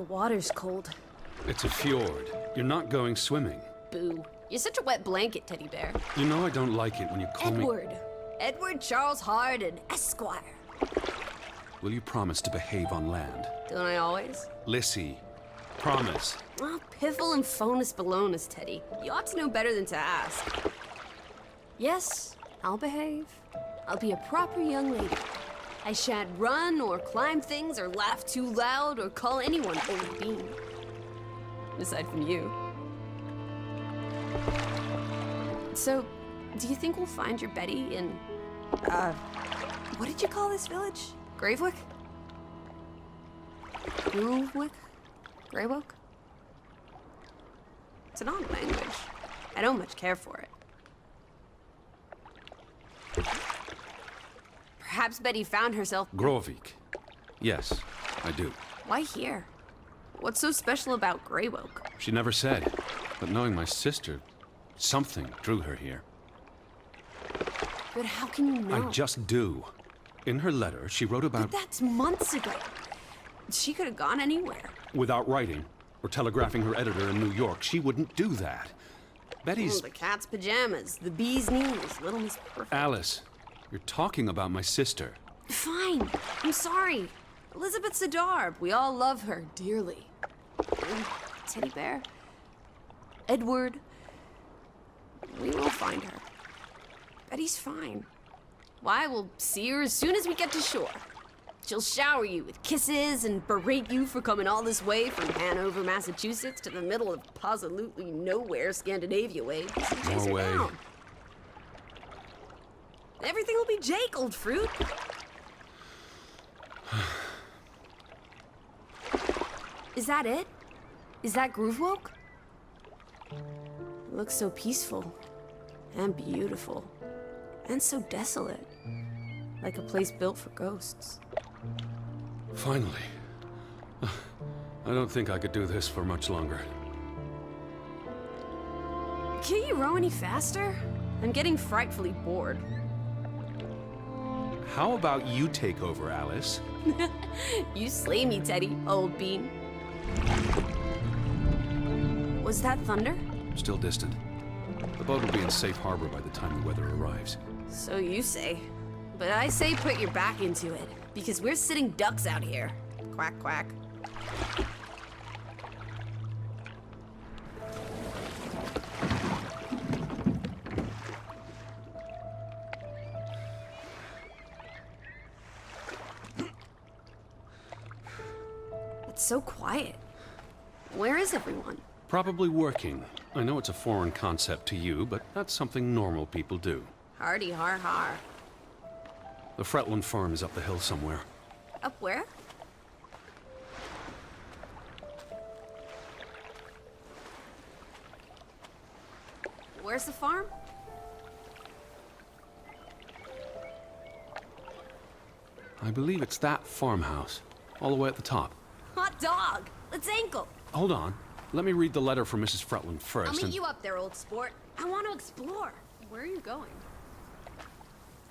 The water's cold. It's a fjord. You're not going swimming. Boo. You're such a wet blanket, teddy bear. You know I don't like it when you call me... Edward Charles Harden, Esquire. Will you promise to behave on land? Don't I always? Lissie, promise. Oh, piffle and phonus balonus, Teddy. You ought to know better than to ask. Yes, I'll behave. I'll be a proper young lady. I shan't run or climb things or laugh too loud or call anyone old bean. Aside from you. So, do you think we'll find your Betty in, what did you call this village? Gravewick? Grovewick? Greywoke? It's an odd language. I don't much care for it. Perhaps Betty found herself... Grovik. Yes, I do. Why here? What's so special about Greywoke? She never said, but knowing my sister, something drew her here. But how can you know? I just do. In her letter, she wrote about... But that's months ago. She could have gone anywhere. Without writing, or telegraphing her editor in New York, she wouldn't do that. Betty's... Oh, the cat's pajamas, the bee's knees, Little Miss Perfect. Alice, you're talking about my sister. Fine. I'm sorry. Elizabeth Sidarb. We all love her dearly. And Teddy Bear. Edward. We will find her. Betty's fine. Why, we'll see her as soon as we get to shore. She'll shower you with kisses and berate you for coming all this way from Hanover, Massachusetts to the middle of absolutely nowhere Scandinavia way. Norway. Everything will be Jake, old fruit. Is that it? Is that Groovewoke? It looks so peaceful and beautiful and so desolate, like a place built for ghosts. Finally. I don't think I could do this for much longer. Can't you row any faster? I'm getting frightfully bored. How about you take over, Alice? You slay me, Teddy, old bean. Was that thunder? Still distant. The boat will be in safe harbor by the time the weather arrives. So you say. But I say put your back into it, because we're sitting ducks out here. Quack, quack. It's so quiet. Where is everyone? Probably working. I know it's a foreign concept to you, but that's something normal people do. Hardy har har. The Fretland farm is up the hill somewhere. Up where? Where's the farm? I believe it's that farmhouse, all the way at the top. Hot dog! Let's ankle! Hold on. Let me read the letter from Mrs. Fretland first. I'll meet you up there, old sport. I want to explore. Where are you going?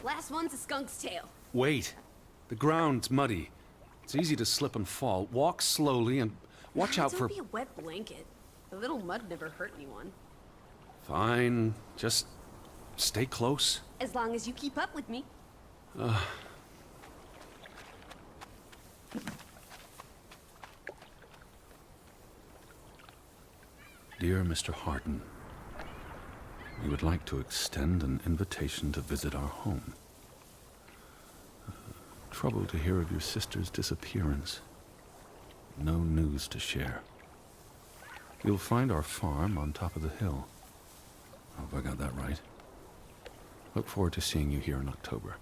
Last one's a skunk's tail. Wait. The ground's muddy. It's easy to slip and fall. Walk slowly and watch out for... Don't be a wet blanket. A little mud never hurt anyone. Fine. Just stay close. As long as you keep up with me. Dear Mr. Harden, we would like to extend an invitation to visit our home. Troubled to hear of your sister's disappearance. No news to share. You'll find our farm on top of the hill. I hope I got that right. Look forward to seeing you here in October.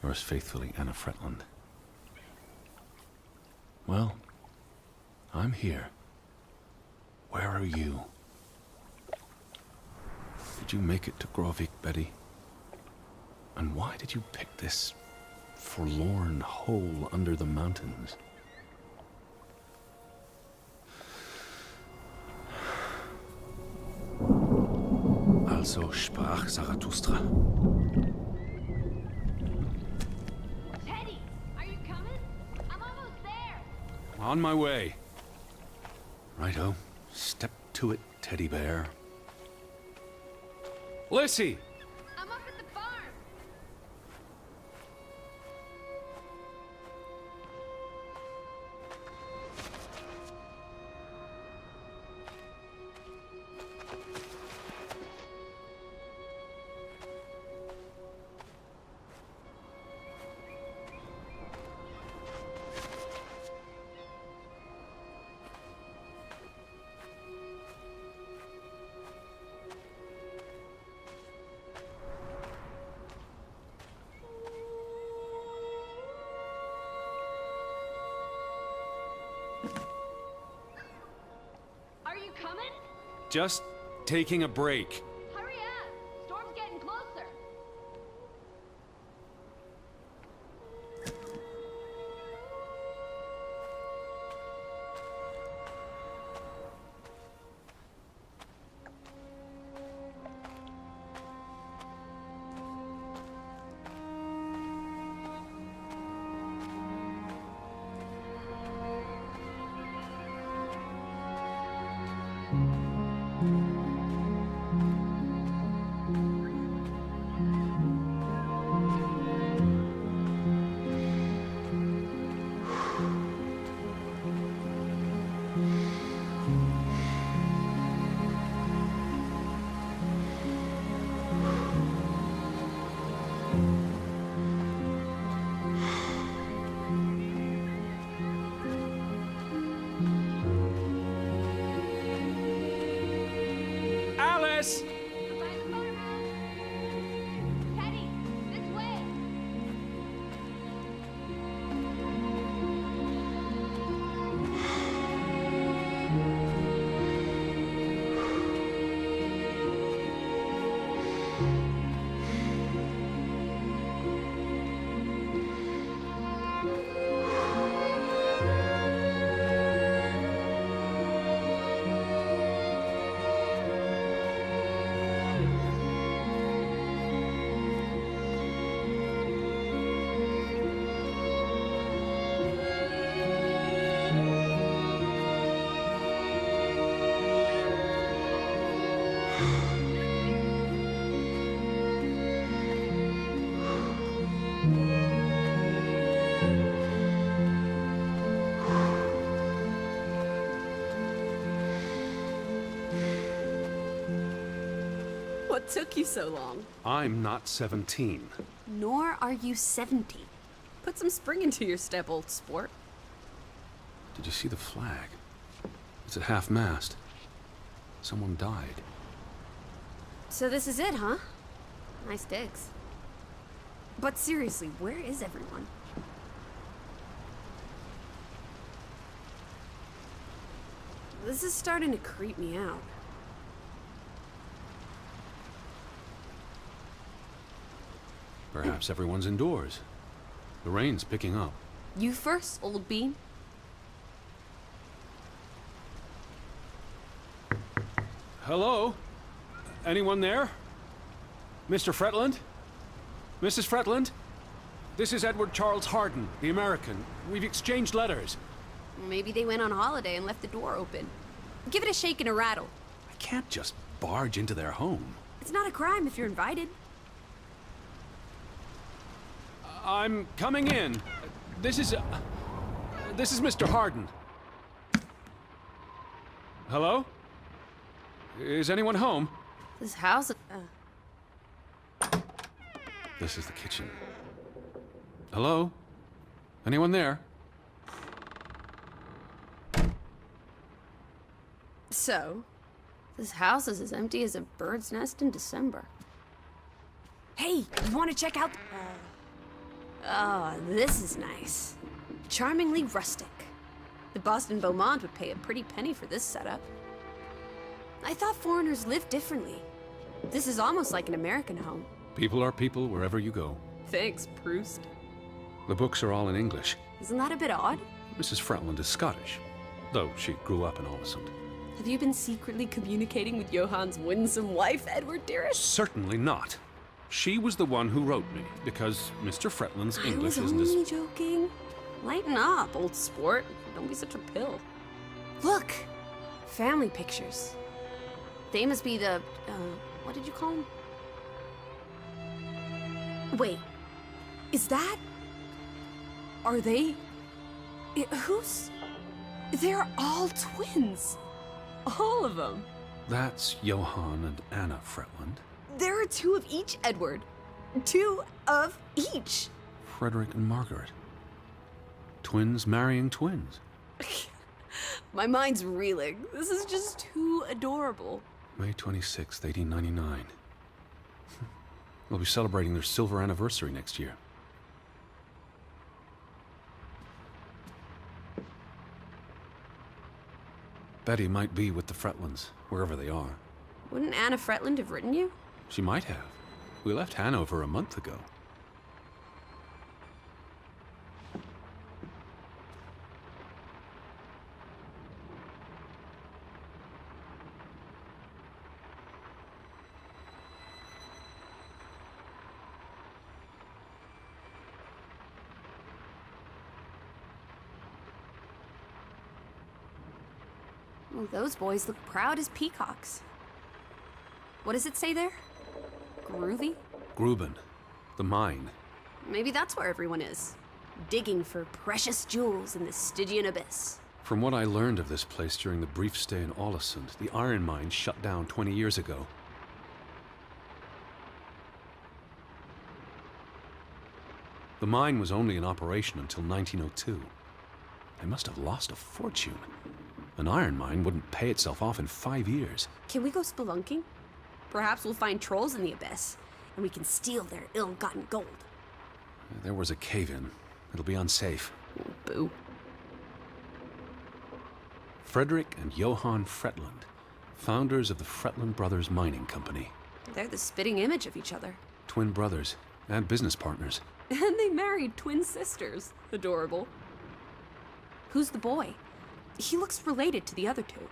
Yours faithfully, Anna Fretland. Well, I'm here. Where are you? Did you make it to Grovik, Betty? And why did you pick this forlorn hole under the mountains? Also sprach Zarathustra. Teddy, are you coming? I'm almost there. On my way. Righto. Step to it, teddy bear. Lissie! I'm up at the farm. Are you coming? Just taking a break. Hurry up! Storm's getting closer. Alice! By the farmhouse. Teddy, this way. What took you so long? I'm not 17. Nor are you 70. Put some spring into your step, old sport. Did you see the flag? It's at half-mast. Someone died. So this is it, huh? Nice digs. But seriously, where is everyone? This is starting to creep me out. Perhaps everyone's indoors. The rain's picking up. You first, old bean. Hello? Anyone there? Mr. Fretland? Mrs. Fretland? This is Edward Charles Harden, the American. We've exchanged letters. Maybe they went on holiday and left the door open. Give it a shake and a rattle. I can't just barge into their home. It's not a crime if you're invited. I'm coming in. This is Mr. Harden. Hello? Is anyone home? This house... This is the kitchen. Hello? Anyone there? So, this house is as empty as a bird's nest in December. Hey, you want to check out... Oh, this is nice. Charmingly rustic. The Boston Beaumont would pay a pretty penny for this setup. I thought foreigners lived differently. This is almost like an American home. People are people wherever you go. Thanks, Proust. The books are all in English. Isn't that a bit odd? Mrs. Fretland is Scottish, though she grew up in Olesund. Have you been secretly communicating with Johann's winsome wife, Edward dearest? Certainly not. She was the one who wrote me, because Mr. Fretland's English I was isn't as... only joking. Lighten up, old sport. Don't be such a pill. Look! Family pictures. They must be the, what did you call them? Wait, is that... Are they... Who's... They're all twins. All of them. That's Johann and Anna Fretland. There are two of each, Edward. Two of each. Frederick and Margaret. Twins marrying twins. My mind's reeling. This is just too adorable. May 26th, 1899. We'll be celebrating their silver anniversary next year. Betty might be with the Fretlands, wherever they are. Wouldn't Anna Fretland have written you? She might have. We left Hanover a month ago. Oh, those boys look proud as peacocks. What does it say there? Groovy? Gruben. The mine. Maybe that's where everyone is. Digging for precious jewels in the Stygian abyss. From what I learned of this place during the brief stay in Ålesund, the iron mine shut down 20 years ago. The mine was only in operation until 1902. They must have lost a fortune. An iron mine wouldn't pay itself off in 5 years. Can we go spelunking? Perhaps we'll find trolls in the abyss, and we can steal their ill-gotten gold. There was a cave-in. It'll be unsafe. Oh, boo. Frederick and Johann Fretland, founders of the Fretland Brothers Mining Company. They're the spitting image of each other. Twin brothers and business partners. And they married twin sisters. Adorable. Who's the boy? He looks related to the other two.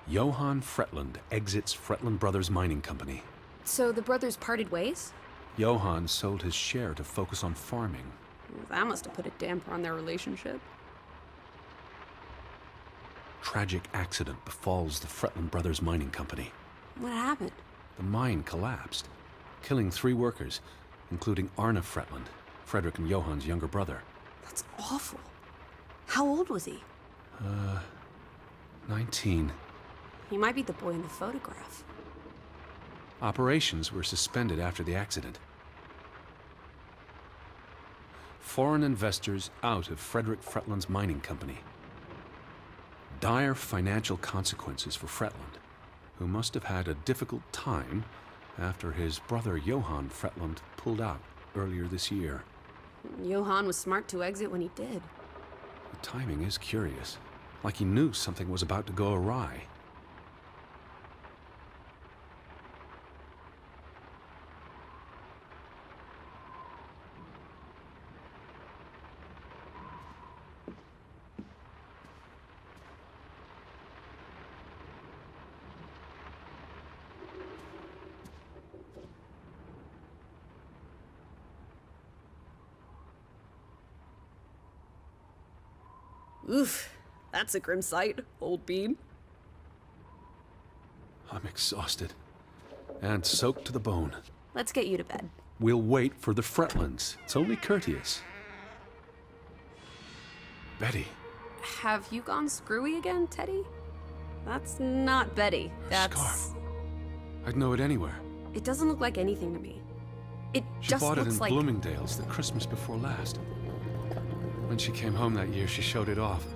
Johann Fretland exits Fretland Brothers Mining Company. So the brothers parted ways? Johann sold his share to focus on farming. That must have put a damper on their relationship. Tragic accident befalls the Fretland Brothers Mining Company. What happened? The mine collapsed, killing 3 workers, including Arne Fretland, Frederick and Johann's younger brother. That's awful. How old was he? 19. He might be the boy in the photograph. Operations were suspended after the accident. Foreign investors out of Frederick Fretland's mining company. Dire financial consequences for Fretland, who must have had a difficult time after his brother Johann Fretland pulled out earlier this year. Johann was smart to exit when he did. The timing is curious, like he knew something was about to go awry. Oof, that's a grim sight, old bean. I'm exhausted and soaked to the bone. Let's get you to bed. We'll wait for the Fretlands. It's only courteous. Betty. Have you gone screwy again, Teddy? That's not Betty. That's... Scarf. I'd know it anywhere. It doesn't look like anything to me. It She just bought it looks in like... Bloomingdale's the Christmas before last. When she came home that year, she showed it off,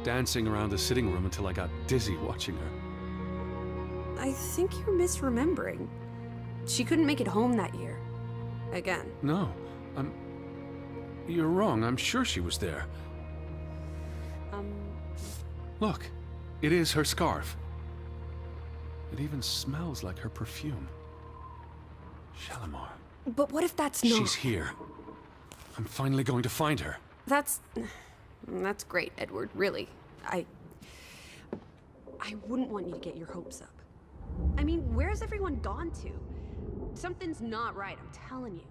dancing around the sitting room until I got dizzy watching her. I think you're misremembering. She couldn't make it home that year. Again. No, You're wrong. I'm sure she was there. Look, it is her scarf. It even smells like her perfume. Shalimar. But what if that's not... She's here. I'm finally going to find her. That's great, Edward, really. I wouldn't want you to get your hopes up. I mean, where's everyone gone to? Something's not right, I'm telling you.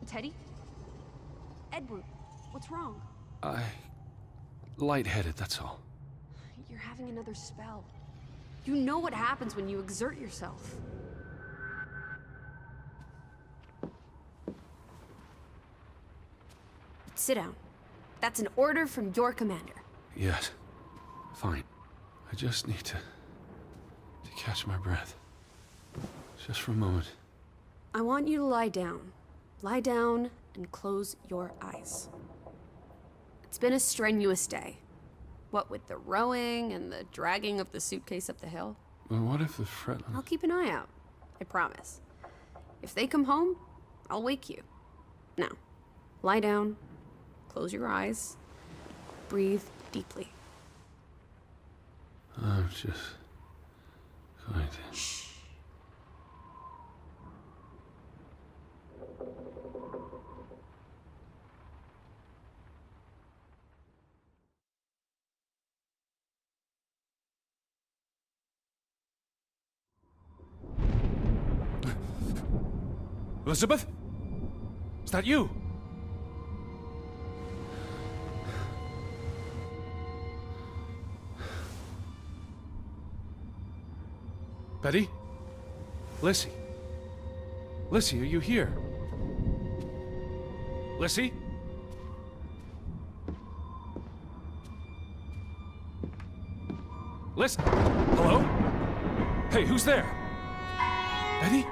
Teddy? Edward, what's wrong? Lightheaded, that's all. You're having another spell. You know what happens when you exert yourself. Sit down. That's an order from your commander. Yes. Fine. I just need to catch my breath. Just for a moment. I want you to lie down. Lie down and close your eyes. It's been a strenuous day. What with the rowing and the dragging of the suitcase up the hill. Well, what if the Fretlin... I'll keep an eye out. I promise. If they come home, I'll wake you. Now, lie down. Close your eyes. Breathe deeply. I'm just going to... Shh. Elizabeth? Is that you? Betty? Lissie? Lissie, are you here? Lissie? Listen. Hello? Hey, who's there? Betty?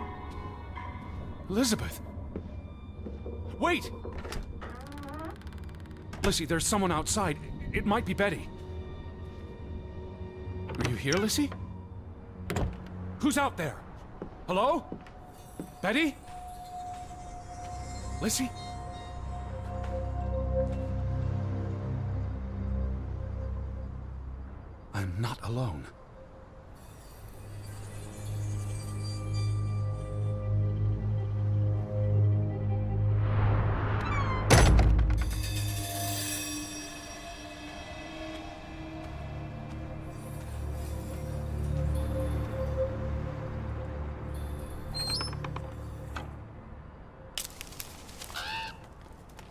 Elizabeth? Wait! Lissie, there's someone outside. It might be Betty. Are you here, Lissie? Who's out there? Hello? Betty? Lissie? I'm not alone.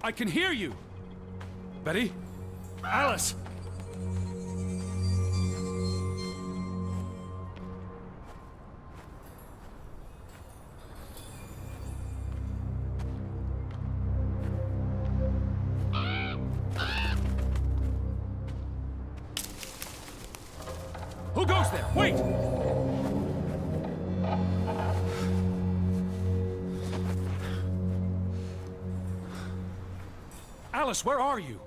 I can hear you! Betty? Alice! Who goes there? Wait! Alice, where are you?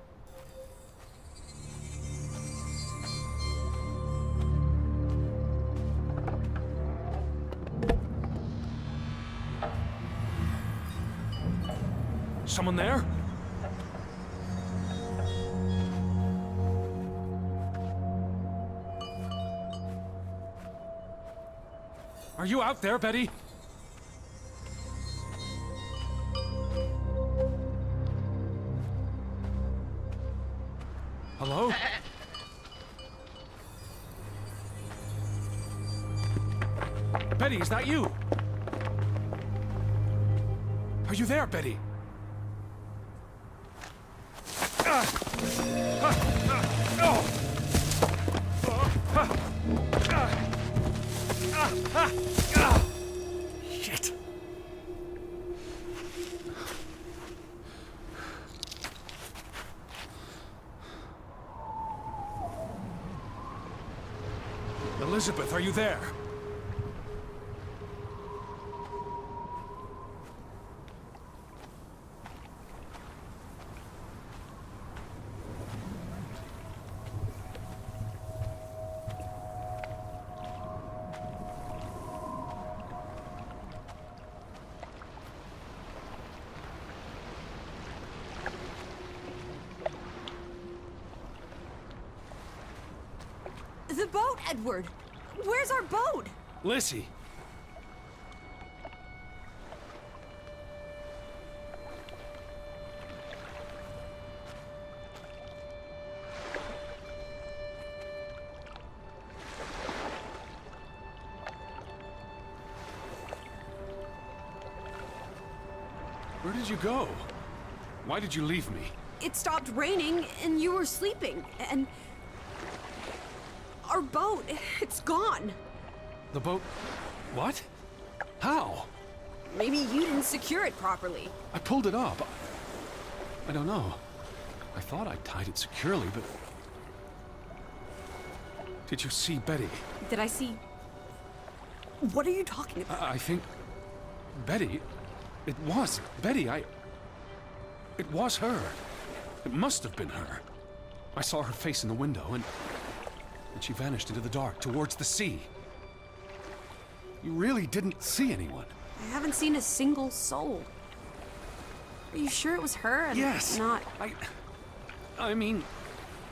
Someone there? Are you out there, Betty? Hello? Betty, is that you? Are you there, Betty? Shit. Elizabeth, are you there? The boat, Edward! Where's our boat? Lissie. Where did you go? Why did you leave me? It stopped raining, and you were sleeping, and... Our boat, it's gone. The boat... What? How? Maybe you didn't secure it properly. I pulled it up. I don't know. I thought I tied it securely, but... Did you see Betty? Did I see... What are you talking about? I think... Betty... It was Betty, It was her. It must have been her. I saw her face in the window, and she vanished into the dark, towards the sea. You really didn't see anyone? I haven't seen a single soul. Are you sure it was her and Yes! not... I mean,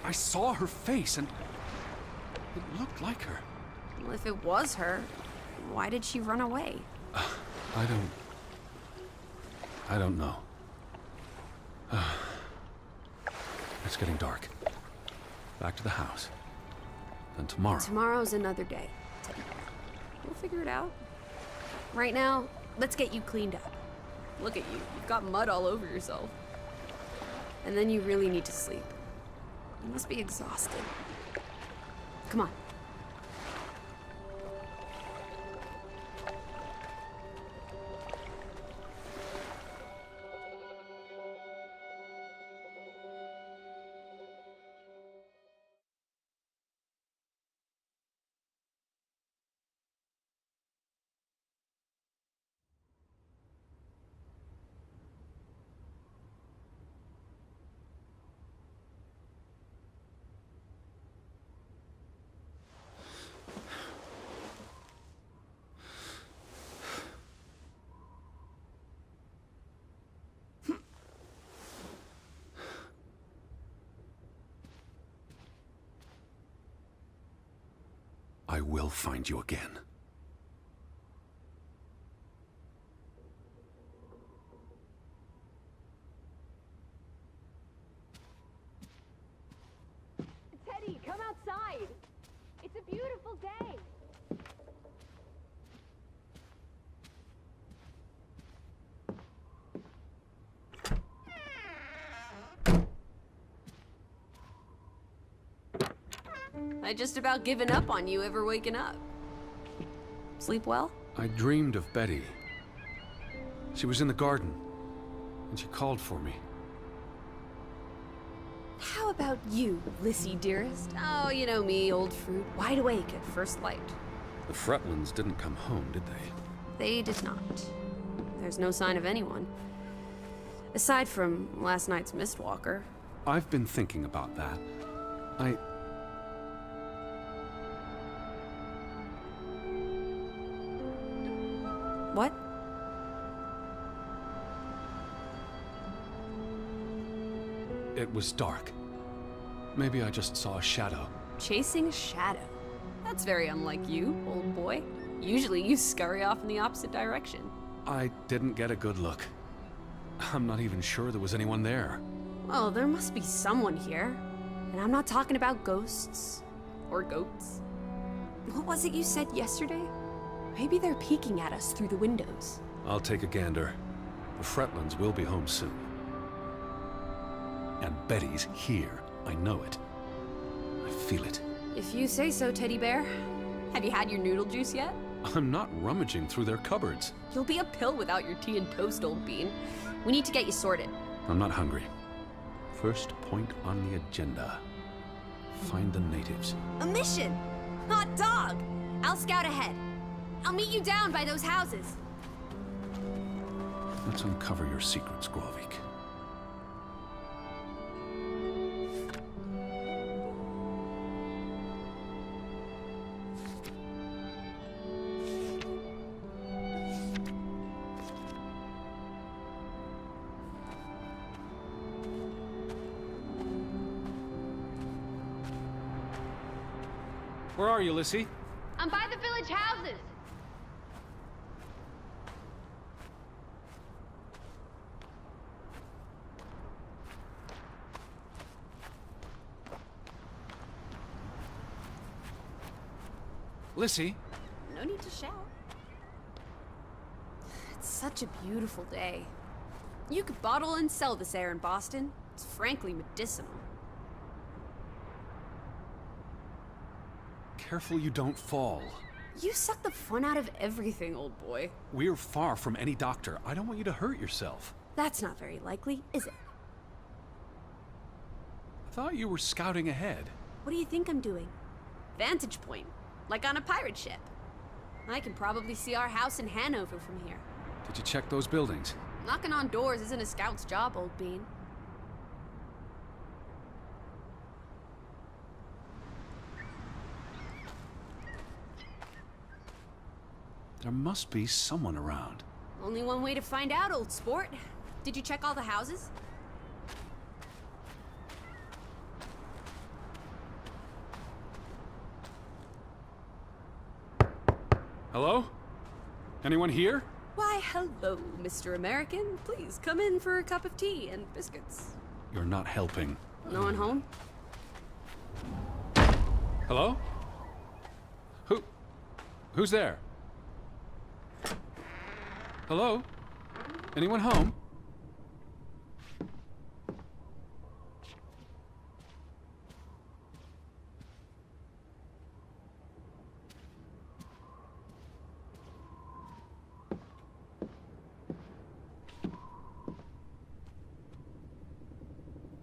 I saw her face, and it looked like her. Well, if it was her, why did she run away? I don't know. It's getting dark. Back to the house. Then tomorrow. Tomorrow's another day. We'll figure it out. Right now, let's get you cleaned up. Look at you. You've got mud all over yourself. And then you really need to sleep. You must be exhausted. Come on. I will find you again. Teddy, come outside. It's a beautiful day. I just about given up on you ever waking up. Sleep well? I dreamed of Betty. She was in the garden, and she called for me. How about you, Lissie, dearest? Oh, you know me, old fruit, wide awake at first light. The Fretlands didn't come home, did they? They did not. There's no sign of anyone. Aside from last night's Mistwalker. I've been thinking about that. What? It was dark. Maybe I just saw a shadow. Chasing a shadow? That's very unlike you, old boy. Usually you scurry off in the opposite direction. I didn't get a good look. I'm not even sure there was anyone there. Well, there must be someone here. And I'm not talking about ghosts. Or goats. What was it you said yesterday? Maybe they're peeking at us through the windows. I'll take a gander. The Fretlands will be home soon. And Betty's here. I know it. I feel it. If you say so, teddy bear. Have you had your noodle juice yet? I'm not rummaging through their cupboards. You'll be a pill without your tea and toast, old bean. We need to get you sorted. I'm not hungry. First point on the agenda. Find the natives. A mission! Hot dog! I'll scout ahead. I'll meet you down by those houses. Let's uncover your secrets, Grovik. Where are you, Lissie? I'm by the village houses. Lissie? No need to shout. It's such a beautiful day. You could bottle and sell this air in Boston. It's frankly medicinal. Careful you don't fall. You suck the fun out of everything, old boy. We're far from any doctor. I don't want you to hurt yourself. That's not very likely, is it? I thought you were scouting ahead. What do you think I'm doing? Vantage point, like on a pirate ship. I can probably see our house in Hanover from here. Did you check those buildings? Knocking on doors isn't a scout's job, old bean. There must be someone around. Only one way to find out, old sport. Did you check all the houses? Hello? Anyone here? Why, hello, Mr. American. Please come in for a cup of tea and biscuits. You're not helping. No one home? Hello? Who's there? Hello? Anyone home?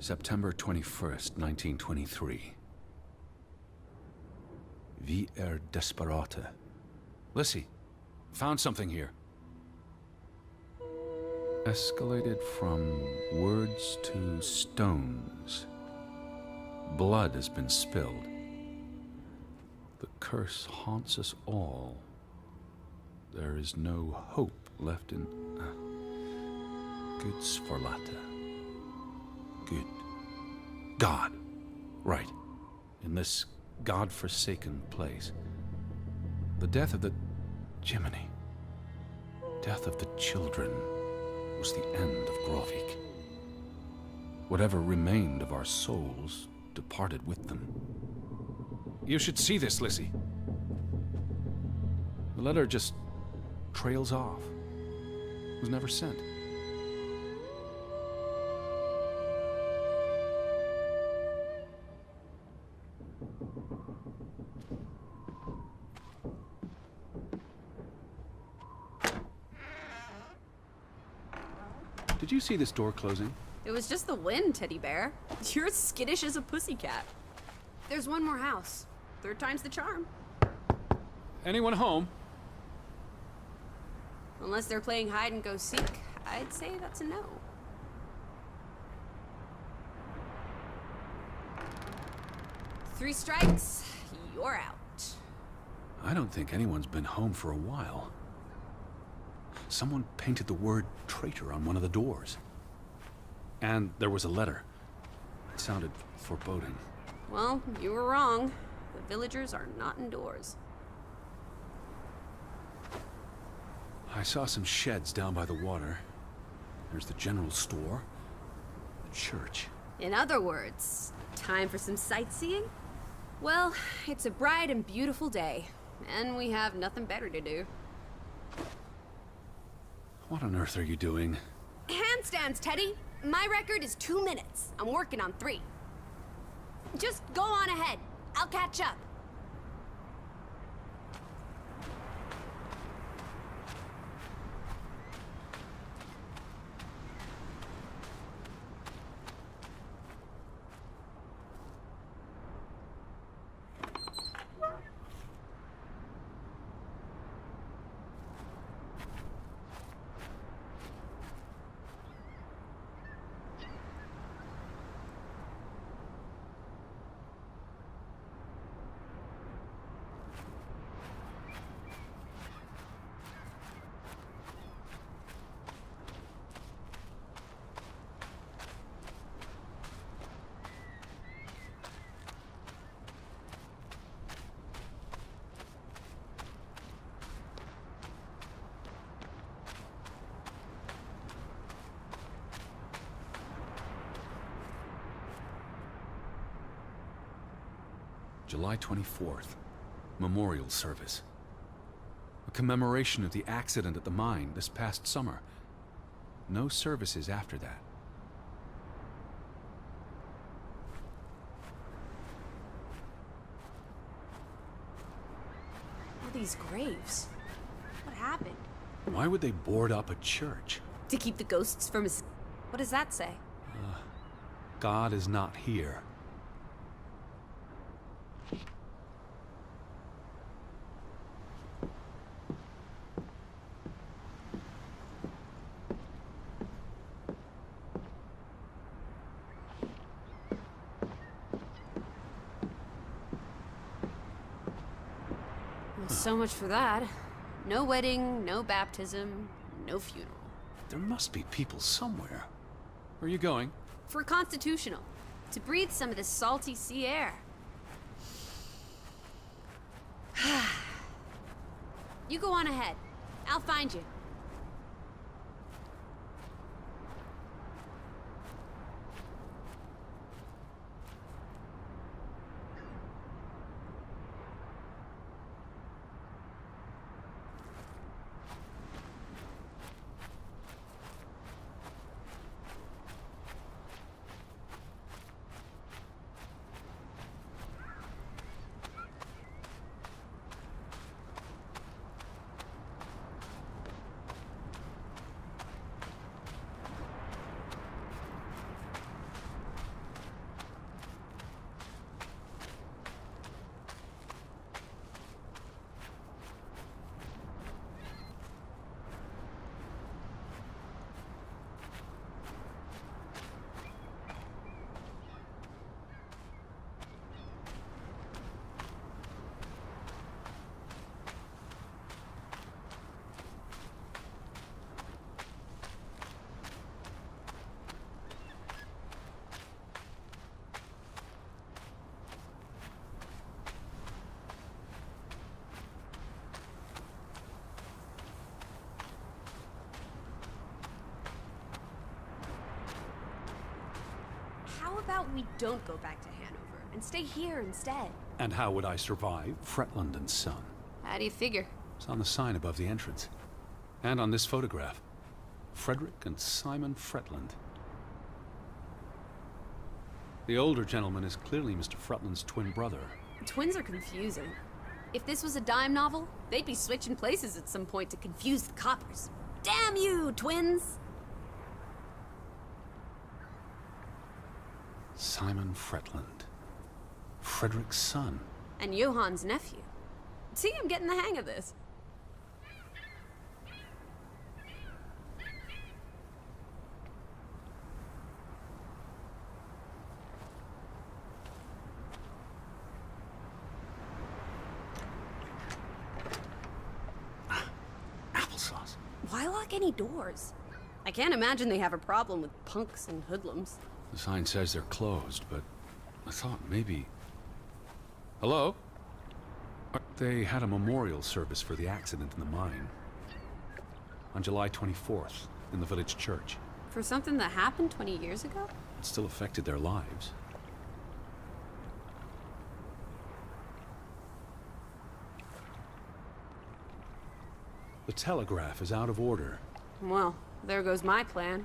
September 21st, 1923. Vi desperata. Lissie, found something here. Escalated from words to stones. Blood has been spilled. The curse haunts us all. There is no hope left in... Guds forlata. Good. God. Right. In this God-forsaken place. The death of the... Jiminy. Death of the children was the end of Grovik. Whatever remained of our souls departed with them. You should see this, Lissie. The letter just trails off. Was never sent. Did you see this door closing? It was just the wind, teddy bear. You're as skittish as a pussycat. There's one more house. Third time's the charm. Anyone home? Unless they're playing hide and go seek, I'd say that's a no. Three strikes, you're out. I don't think anyone's been home for a while. Someone painted the word traitor on one of the doors. And there was a letter. It sounded foreboding. Well, you were wrong. The villagers are not indoors. I saw some sheds down by the water. There's the general store, the church. In other words, time for some sightseeing? Well, it's a bright and beautiful day, and we have nothing better to do. What on earth are you doing? Handstands, Teddy! My record is 2 minutes. I'm working on 3. Just go on ahead. I'll catch up. July 24th. Memorial service. A commemoration of the accident at the mine this past summer. No services after that. All these graves. What happened? Why would they board up a church? To keep the ghosts from his... What does that say? God is not here. Well, so much for that. No wedding, no baptism, no funeral. There must be people somewhere. Where are you going? For constitutional. To breathe some of this salty sea air. You go on ahead. I'll find you. How about we don't go back to Hanover and stay here instead? And how would I survive? Fretland and Son. How do you figure? It's on the sign above the entrance. And on this photograph. Frederick and Simon Fretland. The older gentleman is clearly Mr. Fretland's twin brother. Twins are confusing. If this was a dime novel, they'd be switching places at some point to confuse the coppers. Damn you, twins! Simon Fretland. Frederick's son. And Johann's nephew. See, I'm getting the hang of this. Applesauce. Why lock any doors? I can't imagine they have a problem with punks and hoodlums. The sign says they're closed, but I thought maybe... Hello? They had a memorial service for the accident in the mine. On July 24th, in the village church. For something that happened 20 years ago? It still affected their lives. The telegraph is out of order. Well, there goes my plan.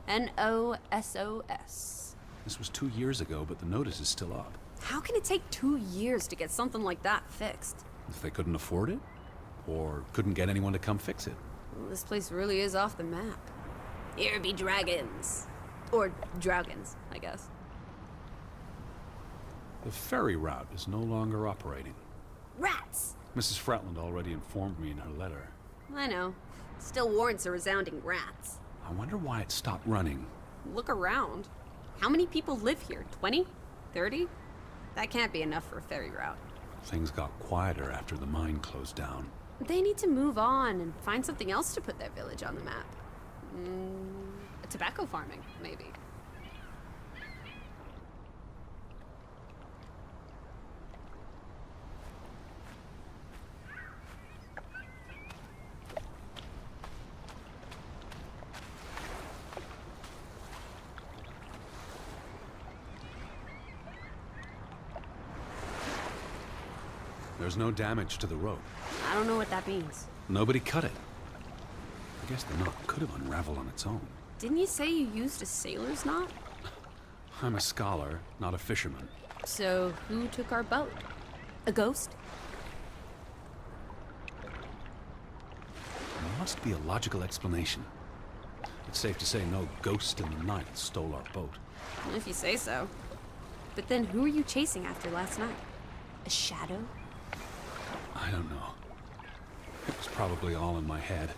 NOSOS. This was 2 years ago, but the notice is still up. How can it take 2 years to get something like that fixed? If they couldn't afford it? Or couldn't get anyone to come fix it? Well, this place really is off the map. Here be dragons. Or Draugans, I guess. The ferry route is no longer operating. Rats! Mrs. Fretland already informed me in her letter. I know. Still warrants a resounding rats. I wonder why it stopped running. Look around. How many people live here? 20? 30? That can't be enough for a ferry route. Things got quieter after the mine closed down. They need to move on and find something else to put their village on the map. Tobacco farming, maybe. There's no damage to the rope. I don't know what that means. Nobody cut it. The I guess the knot could have unraveled on its own. Didn't you say you used a sailor's knot? I'm a scholar, not a fisherman. So who took our boat? A ghost? There must be a logical explanation. It's safe to say no ghost in the night stole our boat. If you say so. But then who were you chasing after last night? A shadow? I don't know. It was probably all in my head.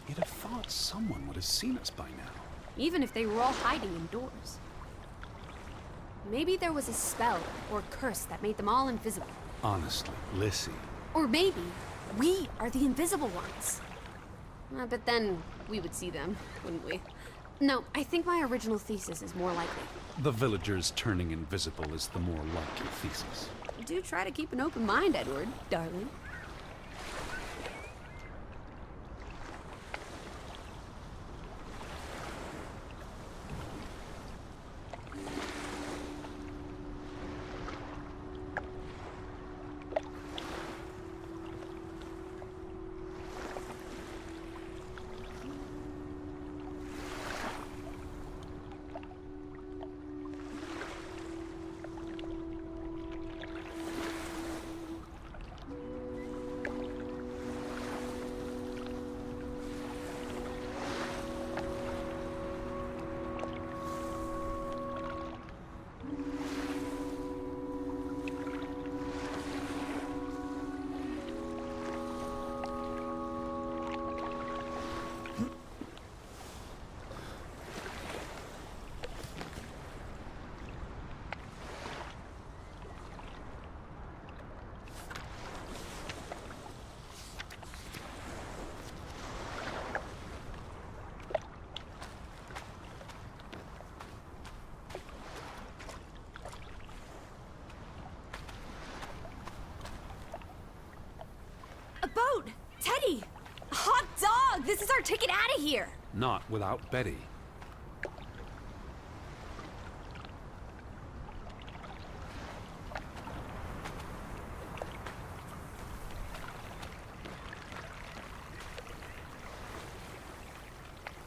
You'd have thought someone would have seen us by now. Even if they were all hiding indoors. Maybe there was a spell or curse that made them all invisible. Honestly, Lissie. Or maybe we are the invisible ones. But then we would see them, wouldn't we? No, I think my original thesis is more likely. The villagers turning invisible is the more likely thesis. Do try to keep an open mind, Edward, darling. A boat! Teddy! Hot dog! This is our ticket out of here! Not without Betty.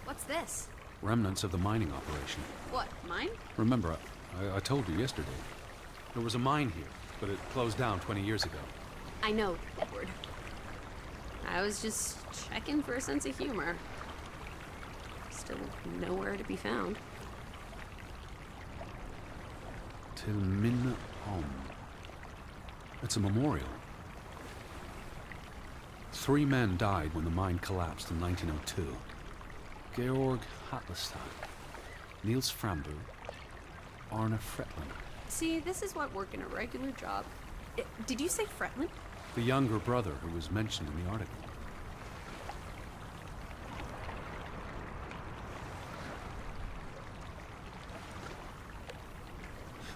What's this? Remnants of the mining operation. What, mine? Remember, I told you yesterday. There was a mine here, but it closed down 20 years ago. I know, Edward. I was just checking for a sense of humor. Still nowhere to be found. Till Min Om. It's a memorial. 3 men died when the mine collapsed in 1902. Georg Hatlestein, Niels Frambu, Arne Fretland. See, this is what working a regular job. Did you say Fretland? The younger brother who was mentioned in the article.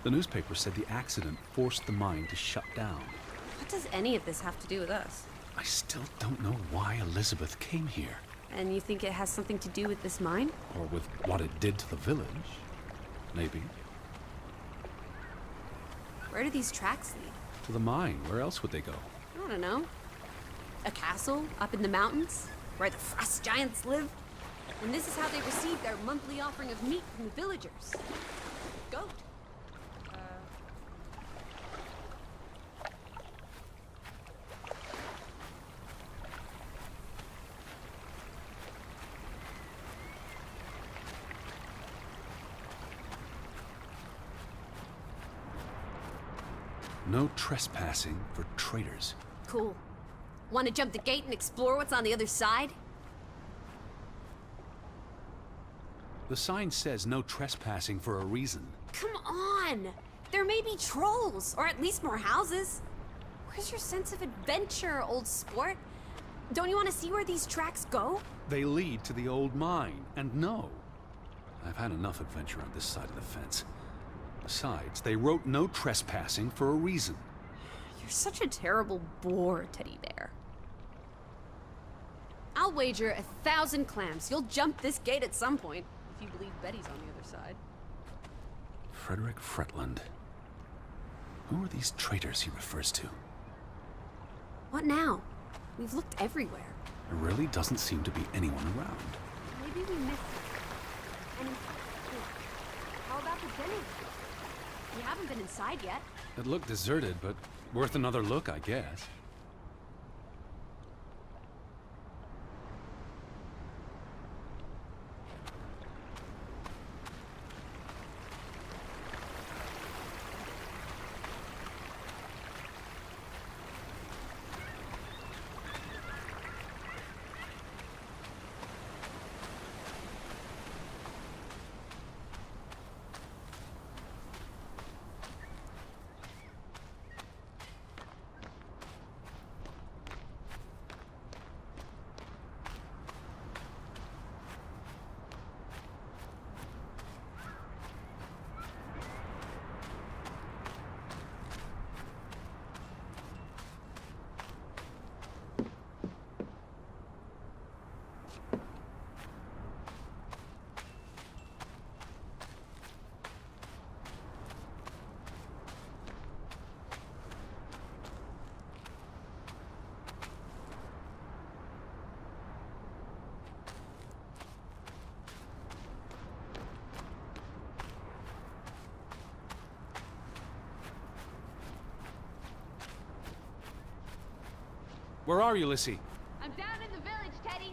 The newspaper said the accident forced the mine to shut down. What does any of this have to do with us? I still don't know why Elizabeth came here. And you think it has something to do with this mine? Or with what it did to the village. Maybe. Where do these tracks lead? To the mine. Where else would they go? I don't know. A castle up in the mountains, where the frost giants live? And this is how they receive their monthly offering of meat from the villagers. Goat. No trespassing for traitors. Cool. Want to jump the gate and explore what's on the other side? The sign says no trespassing for a reason. Come on! There may be trolls, or at least more houses. Where's your sense of adventure, old sport? Don't you want to see where these tracks go? They lead to the old mine, and no. I've had enough adventure on this side of the fence. Besides, they wrote no trespassing for a reason. You're such a terrible bore, Teddy Bear. I'll wager 1,000 clams you'll jump this gate at some point, if you believe Betty's on the other side. Frederick Fretland. Who are these traitors he refers to? What now? We've looked everywhere. There really doesn't seem to be anyone around. Maybe we missed it. And how about the Jennings? We haven't been inside yet. It looked deserted, but worth another look, I guess. Where are you, Lissie? I'm down in the village, Teddy.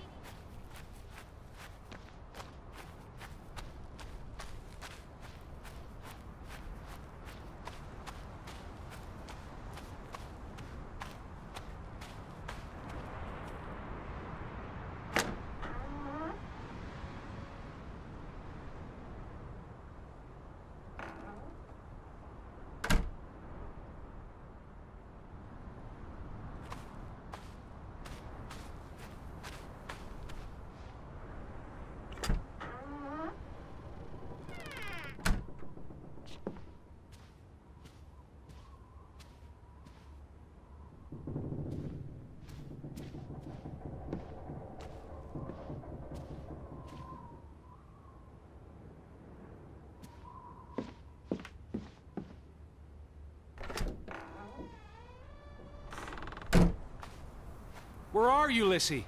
Where are you, Lissie?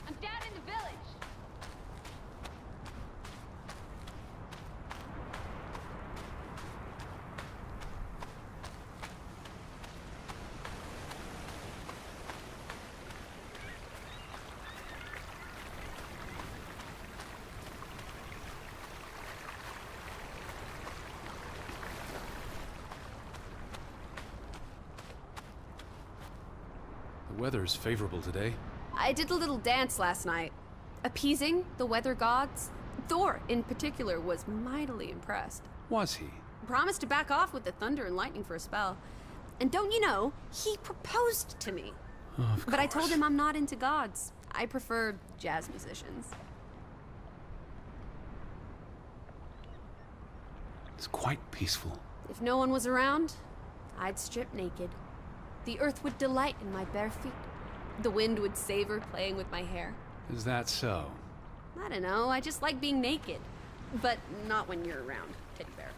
I'm down in the village. The weather's favorable today. I did a little dance last night, appeasing the weather gods. Thor, in particular, was mightily impressed. Was he? Promised to back off with the thunder and lightning for a spell. And don't you know, he proposed to me. Of But I told course. him I'm not into gods. I prefer jazz musicians. It's quite peaceful. If no one was around, I'd strip naked. The earth would delight in my bare feet. The wind would savor playing with my hair. Is that so? I don't know, I just like being naked. But not when you're around, Teddy Bear.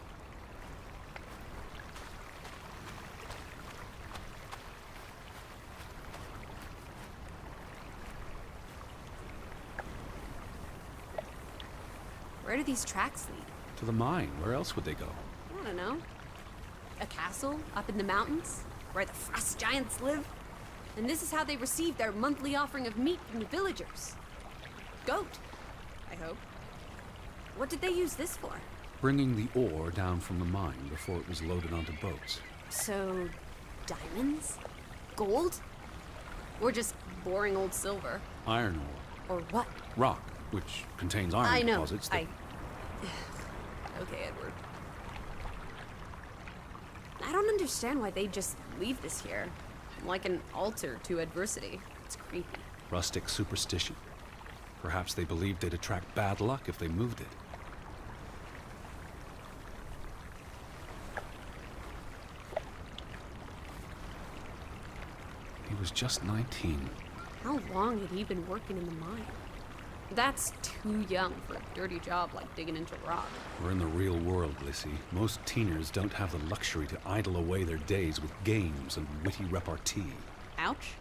Where do these tracks lead? To the mine. Where else would they go? I don't know. A castle up in the mountains, where the frost giants live. And this is how they receive their monthly offering of meat from the villagers. Goat, I hope. What did they use this for? Bringing the ore down from the mine before it was loaded onto boats. So, diamonds? Gold? Or just boring old silver? Iron ore. Or what? Rock, which contains iron I know, deposits that... Okay, Edward. I don't understand why they just leave this here. Like an altar to adversity. It's creepy. Rustic superstition. Perhaps they believed they'd attract bad luck if they moved it. He was just 19. How long had he been working in the mine? That's too young for a dirty job like digging into rock. We're in the real world, Lissie. Most teeners don't have the luxury to idle away their days with games and witty repartee. Ouch.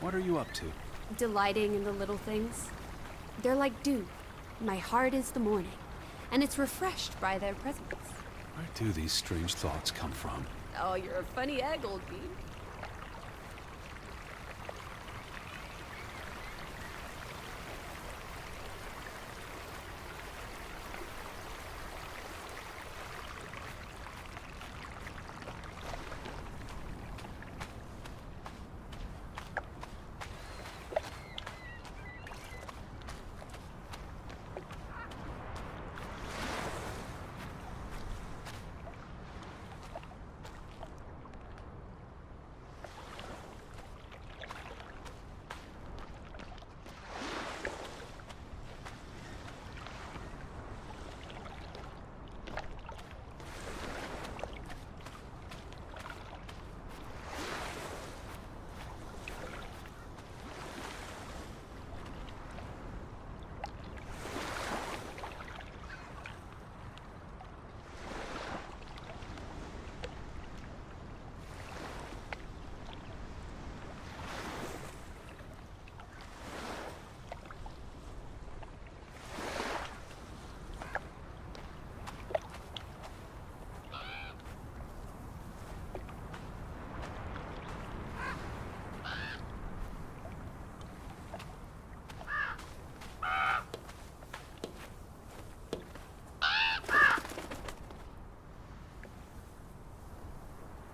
What are you up to? Delighting in the little things. They're like dew. My heart is the morning, and it's refreshed by their presence. Where do these strange thoughts come from? Oh, you're a funny egg, old bee.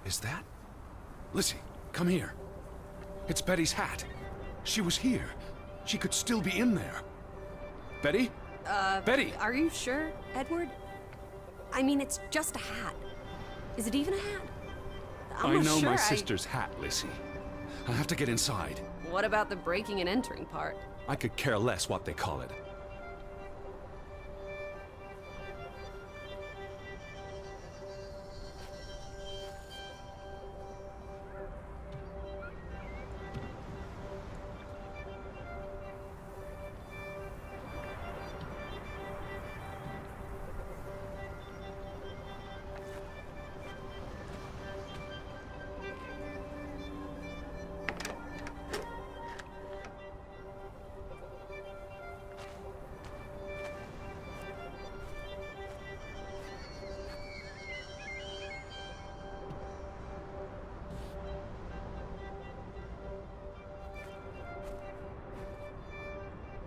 Is that? Lissie, come here. It's Betty's hat. She was here. She could still be in there. Betty? Betty! Are you sure, Edward? I mean, it's just a hat. Is it even a hat? I know sure my sister's hat, Lissie. I have to get inside. What about the breaking and entering part? I could care less what they call it.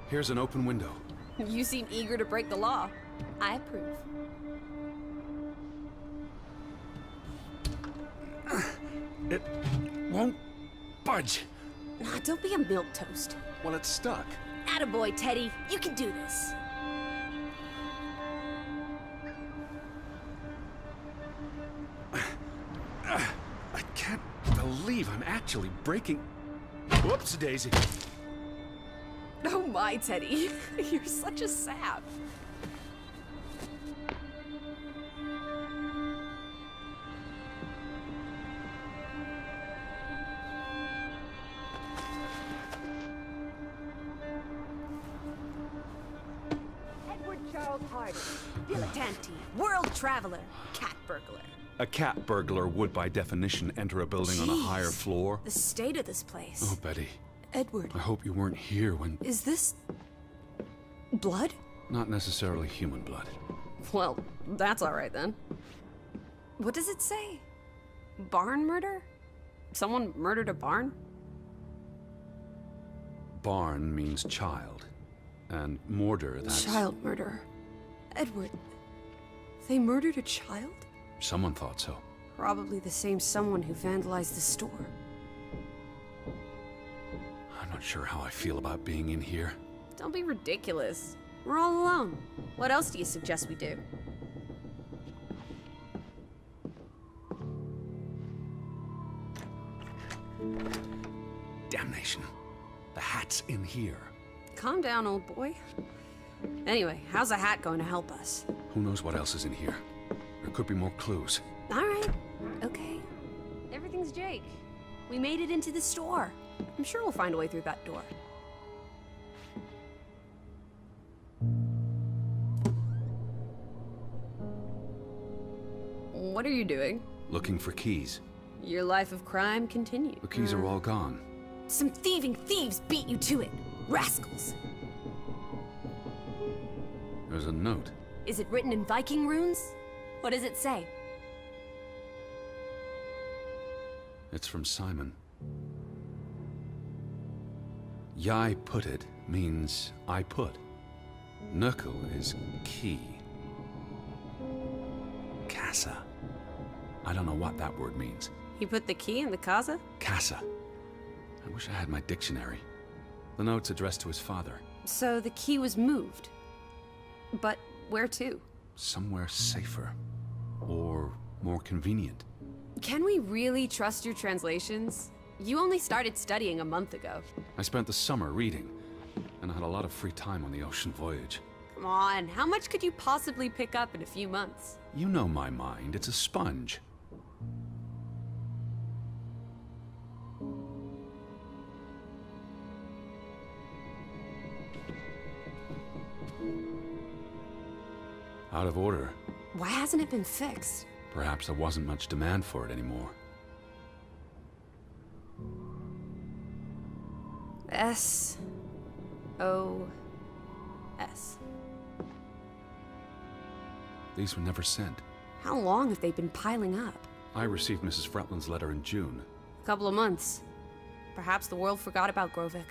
Here's an open window. You seem eager to break the law. I approve. It won't budge. Nah, don't be a milquetoast. Well, it's stuck. Attaboy, Teddy. You can do this. I can't believe I'm actually breaking... Whoops, Daisy. Oh my, Teddy. You're such a sap. Edward Charles Harden, dilettante, world traveler, cat burglar. A cat burglar would, by definition, enter a building on a higher floor. The state of this place. Oh, Betty. Edward, I hope you weren't here when... is this blood? Not necessarily human blood. Well, that's all right then. What does it say? Barn murder? Someone murdered a barn? Barn means child. And mortar, that's... Child murder. Edward, they murdered a child? Someone thought so. Probably the same someone who vandalized the store. I'm not sure how I feel about being in here. Don't be ridiculous. We're all alone. What else do you suggest we do? Damnation. The hat's in here. Calm down, old boy. Anyway, how's a hat going to help us? Who knows what else is in here? There could be more clues. All right. Okay. Everything's Jake. We made it into the store. I'm sure we'll find a way through that door. What are you doing? Looking for keys. Your life of crime continues. The keys are all gone. Some thieving thieves beat you to it. Rascals. There's a note. Is it written in Viking runes? What does it say? It's from Simon. Yai put it means I put. Knuckle is key. Casa. I don't know what that word means. He put the key in the casa? Casa. I wish I had my dictionary. The note's addressed to his father. So the key was moved. But where to? Somewhere safer. Or more convenient. Can we really trust your translations? You only started studying a month ago. I spent the summer reading, and I had a lot of free time on the ocean voyage. Come on, how much could you possibly pick up in a few months? You know my mind, it's a sponge. Out of order. Why hasn't it been fixed? Perhaps there wasn't much demand for it anymore. S-O-S. These were never sent. How long have they been piling up? I received Mrs. Fretland's letter in June. A couple of months. Perhaps the world forgot about Grovik.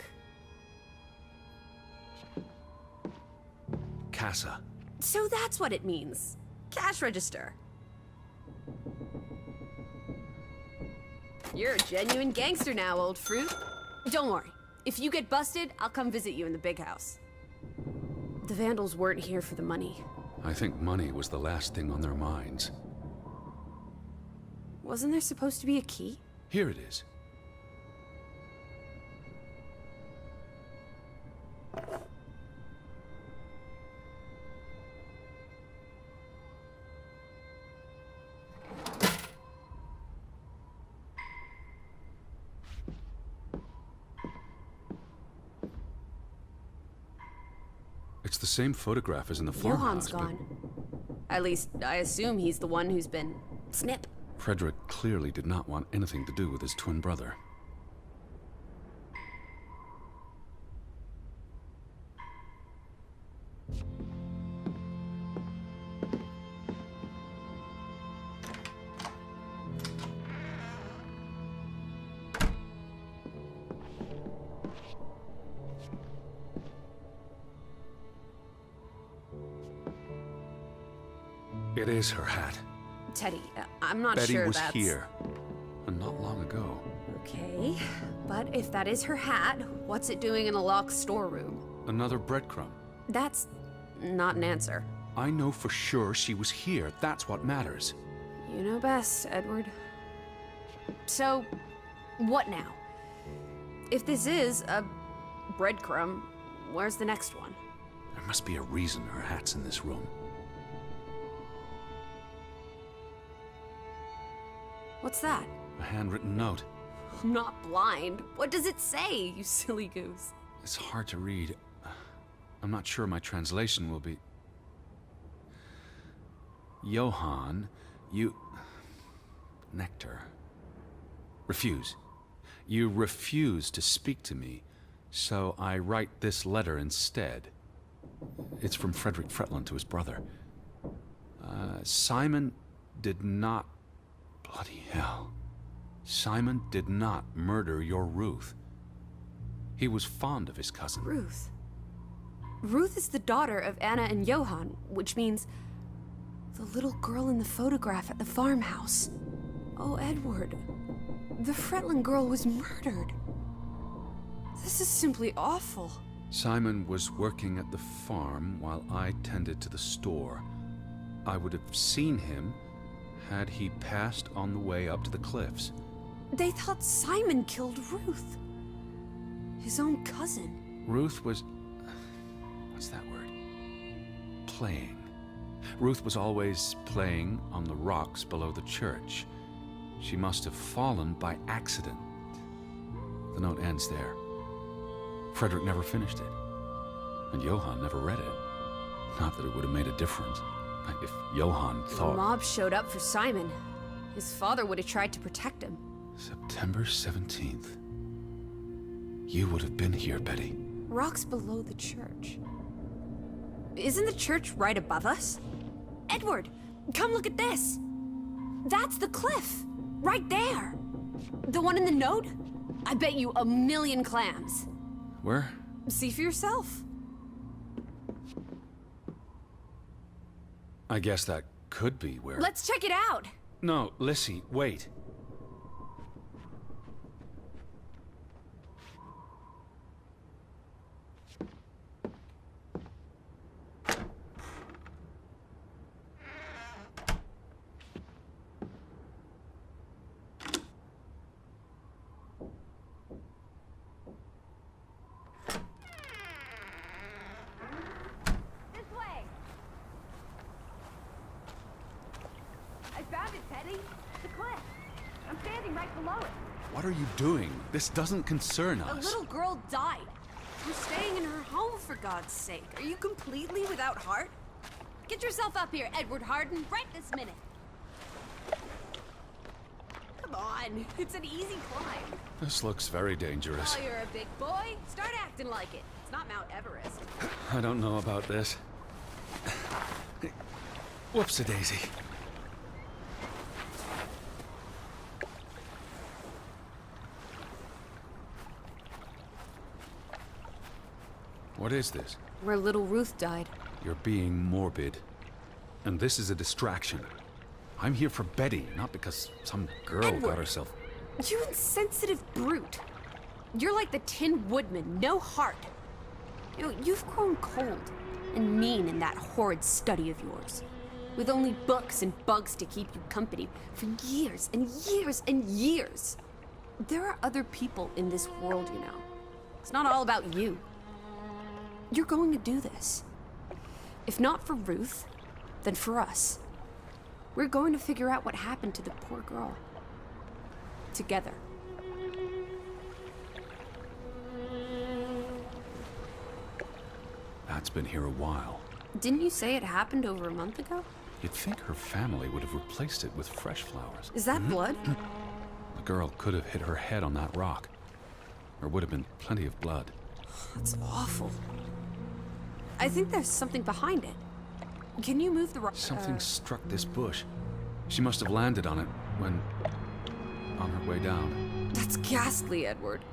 Casa. So that's what it means. Cash register. You're a genuine gangster now, old fruit. Don't worry. If you get busted, I'll come visit you in the big house. The Vandals weren't here for the money. I think money was the last thing on their minds. Wasn't there supposed to be a key? Here it is. It's the same photograph as in the farmhouse. Johann's gone. At least, I assume he's the one who's been... snip. Frederick clearly did not want anything to do with his twin brother. It is her hat. Teddy, I'm not Betty sure was that's... here, and not long ago. Okay, but if that is her hat, what's it doing in a locked storeroom? Another breadcrumb. That's not an answer. I know for sure she was here. That's what matters. You know best, Edward. So, what now? If this is a breadcrumb, where's the next one? There must be a reason her hat's in this room. What's that? A handwritten note. I'm not blind. What does it say, you silly goose? It's hard to read. I'm not sure my translation will be... Johann, you... Nectar. Refuse. You refuse to speak to me, so I write this letter instead. It's from Frederick Fretland to his brother. Simon did not... Bloody hell. Simon did not murder your Ruth. He was fond of his cousin. Ruth. Ruth is the daughter of Anna and Johann, which means the little girl in the photograph at the farmhouse. Oh, Edward. The Fretland girl was murdered. This is simply awful. Simon was working at the farm while I tended to the store. I would have seen him had he passed on the way up to the cliffs. They thought Simon killed Ruth. His own cousin. Ruth was... what's that word? Playing. Ruth was always playing on the rocks below the church. She must have fallen by accident. The note ends there. Frederick never finished it. And Johann never read it. Not that it would have made a difference. If Johann thought... The mob showed up for Simon. His father would have tried to protect him. September 17th. You would have been here, Betty. Rock's below the church. Isn't the church right above us? Edward, come look at this. That's the cliff. Right there. The one in the note? I bet you 1,000,000 clams. Where? See for yourself. I guess that could be where... Let's check it out. No, Lissie, wait. What are you doing? This doesn't concern A us. little girl died. We're staying in her home, for God's sake. Are you completely without heart? Get yourself up here, Edward Harden, right this minute. Come on, it's an easy climb. This looks very dangerous. Oh, you're a big boy. Start acting like it. It's not Mount Everest. I don't know about this. Whoops-a-daisy. What is this? Where little Ruth died. You're being morbid. And this is a distraction. I'm here for Betty, not because some girl Edward. got herself... You insensitive brute. You're like the Tin Woodman, no heart. You know, you've grown cold and mean in that horrid study of yours. With only books and bugs to keep you company for years and years and years. There are other people in this world, you know. It's not all about you. You're going to do this. If not for Ruth, then for us. We're going to figure out what happened to the poor girl. Together. That's been here a while. Didn't you say it happened over a month ago? You'd think her family would have replaced it with fresh flowers. Is that blood? The girl could have hit her head on that rock. There would have been plenty of blood. That's awful. I think there's something behind it. Can you move the rock? Something struck this bush. She must have landed on it when... on her way down. That's ghastly, Edward.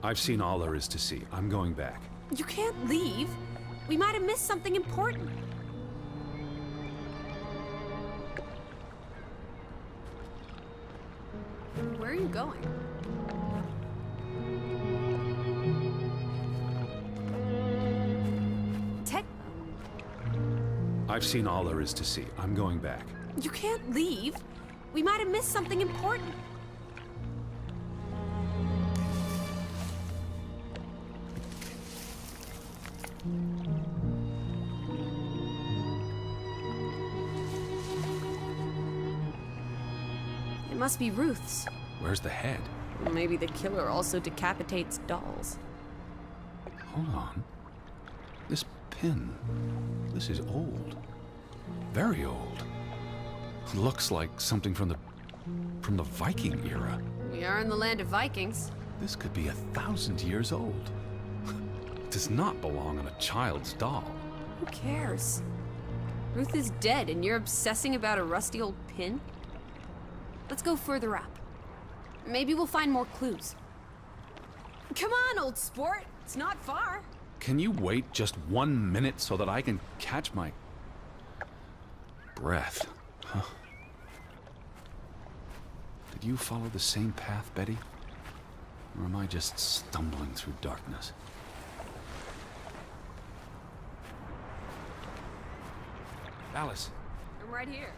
I've seen all there is to see. I'm going back. You can't leave. We might have missed something important. Where are you going? Ted, I've seen all there is to see. I'm going back. you can't leave. We might have missed something important. It must be Ruth's. Where's the head? Maybe the killer also decapitates dolls. Hold on. This pin. This is old. Very old. Looks like something from the Viking era. We are in the land of Vikings. This could be 1,000 years old. It does not belong on a child's doll. Who cares? Ruth is dead and you're obsessing about a rusty old pin? Let's go further up. Maybe we'll find more clues. Come on, old sport. It's not far. Can you wait just 1 minute so that I can catch my breath? Huh. Did you follow the same path, Betty? Or am I just stumbling through darkness? Alice. I'm right here.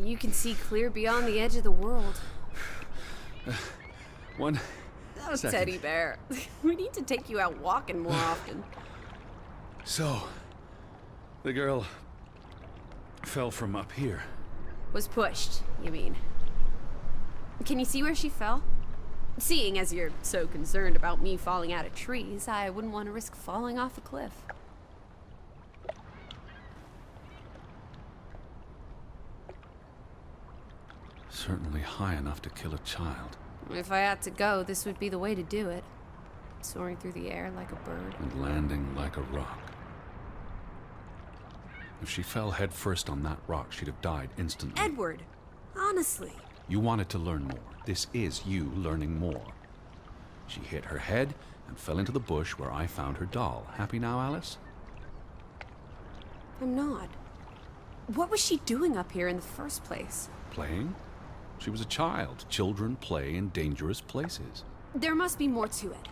You can see clear beyond the edge of the world. One Oh, second. Teddy bear. We need to take you out walking more often. So, the girl fell from up here. Was pushed, you mean? Can you see where she fell? Seeing as you're so concerned about me falling out of trees, I wouldn't want to risk falling off a cliff. Certainly high enough to kill a child. If I had to go, this would be the way to do it. Soaring through the air like a bird. And landing like a rock. If she fell headfirst on that rock, she'd have died instantly. Edward, honestly. You wanted to learn more. This is you learning more. She hit her head and fell into the bush where I found her doll. Happy now, Alice? I'm not. What was she doing up here in the first place? Playing? She was a child. Children play in dangerous places. There must be more to it.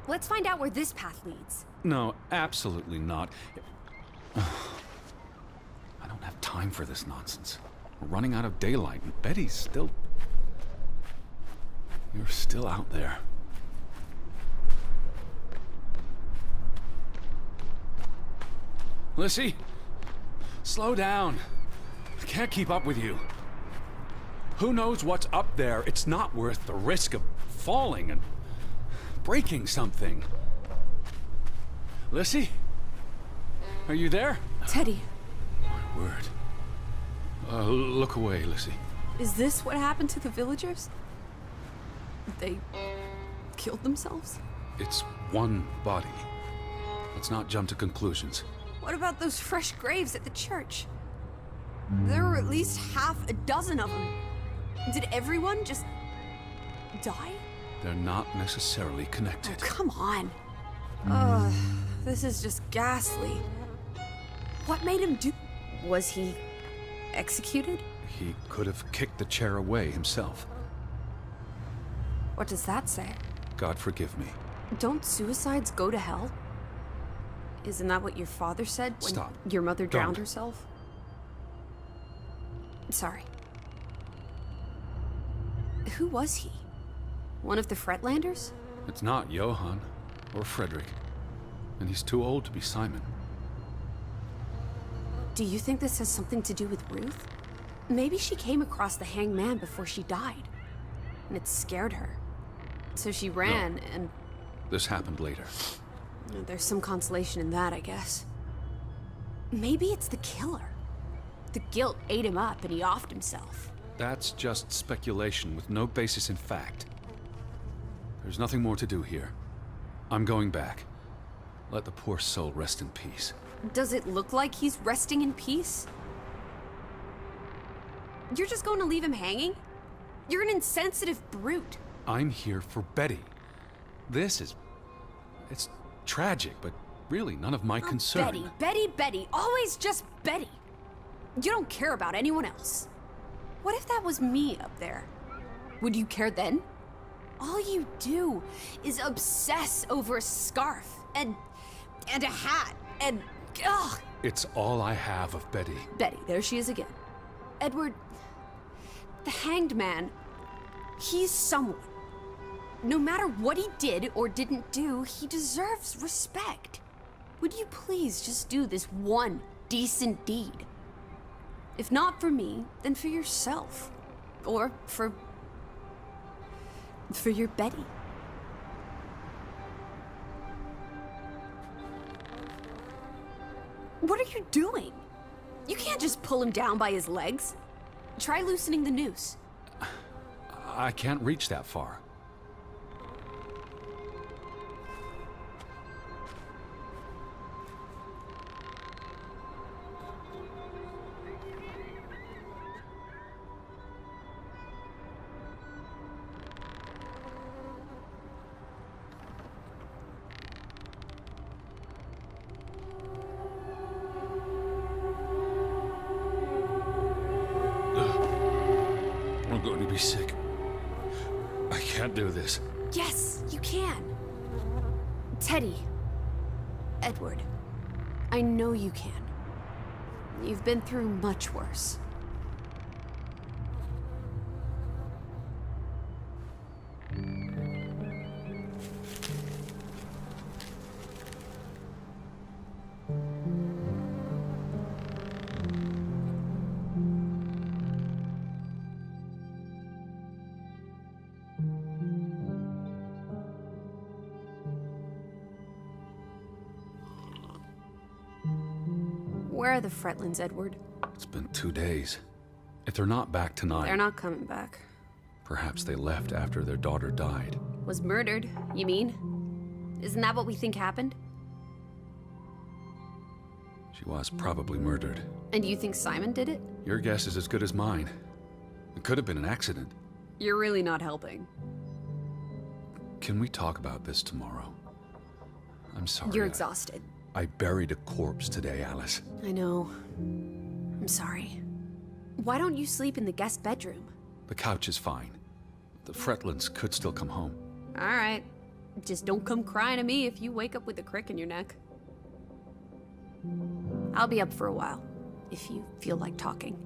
Let's find out where this path leads. No, absolutely not. I don't have time for this nonsense. We're running out of daylight, and Betty's still... You're still out there. Lissie! Slow down. I can't keep up with you. Who knows what's up there? It's not worth the risk of falling and breaking something. Lissie? Are you there? Teddy, My word. Look away, Lissie. is this what happened to the villagers? They killed themselves? It's one body. Let's not jump to conclusions. What about those fresh graves at the church? There were at least half a dozen of them. Did everyone just die? They're not necessarily connected. Oh, come on. Ugh, this is just ghastly. What made him do... Was he executed? He could have kicked the chair away himself. What does that say? God forgive me. Don't suicides go to hell? Isn't that what your father said when Stop. your mother drowned Don't. herself? Sorry. Who was he? One of the Fretlanders? It's not Johann or Frederick. And he's too old to be Simon. Do you think this has something to do with Ruth? Maybe she came across the hanged man before she died, and it scared her. So she ran, and This happened later. there's some consolation in that, I guess. Maybe it's the killer. The guilt ate him up, and he offed himself. That's just speculation with no basis in fact. There's nothing more to do here. I'm going back. Let the poor soul rest in peace. Does it look like he's resting in peace? You're just going to leave him hanging? You're an insensitive brute. I'm here for Betty. It's tragic, but really none of my Oh, concern. Betty, always just Betty. You don't care about anyone else. What if that was me up there? Would you care then? All you do is obsess over a scarf and a hat and ugh. It's all I have of Betty. Betty, there she is again. Edward, the hanged man, he's someone. No matter what he did or didn't do, he deserves respect. Would you please just do this one decent deed? If not for me, then for yourself. Or for your Betty. What are you doing? You can't just pull him down by his legs. Try loosening the noose. I can't reach that far. I'm going to be sick. I can't do this. Yes, you can. Teddy. Edward. I know you can. You've been through much worse. Where are the Fretlands, Edward? It's been 2 days. If they're not back tonight... They're not coming back. Perhaps they left after their daughter died. Was murdered, you mean? Isn't that what we think happened? She was probably murdered. And you think Simon did it? Your guess is as good as mine. It could have been an accident. You're really not helping. Can we talk about this tomorrow? I'm sorry. You're exhausted. I buried a corpse today, Alice. I know. I'm sorry. Why don't you sleep in the guest bedroom? The couch is fine. The Fretlands could still come home. All right. Just don't come crying to me if you wake up with a crick in your neck. I'll be up for a while, if you feel like talking.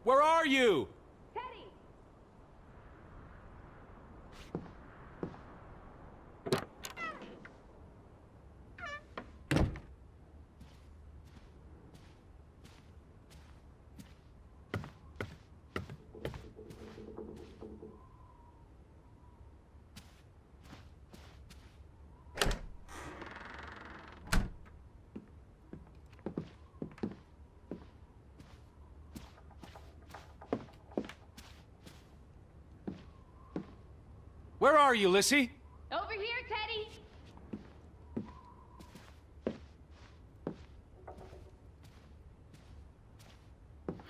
Where are you? Teddy! Where are you, Lissie? Over here, Teddy!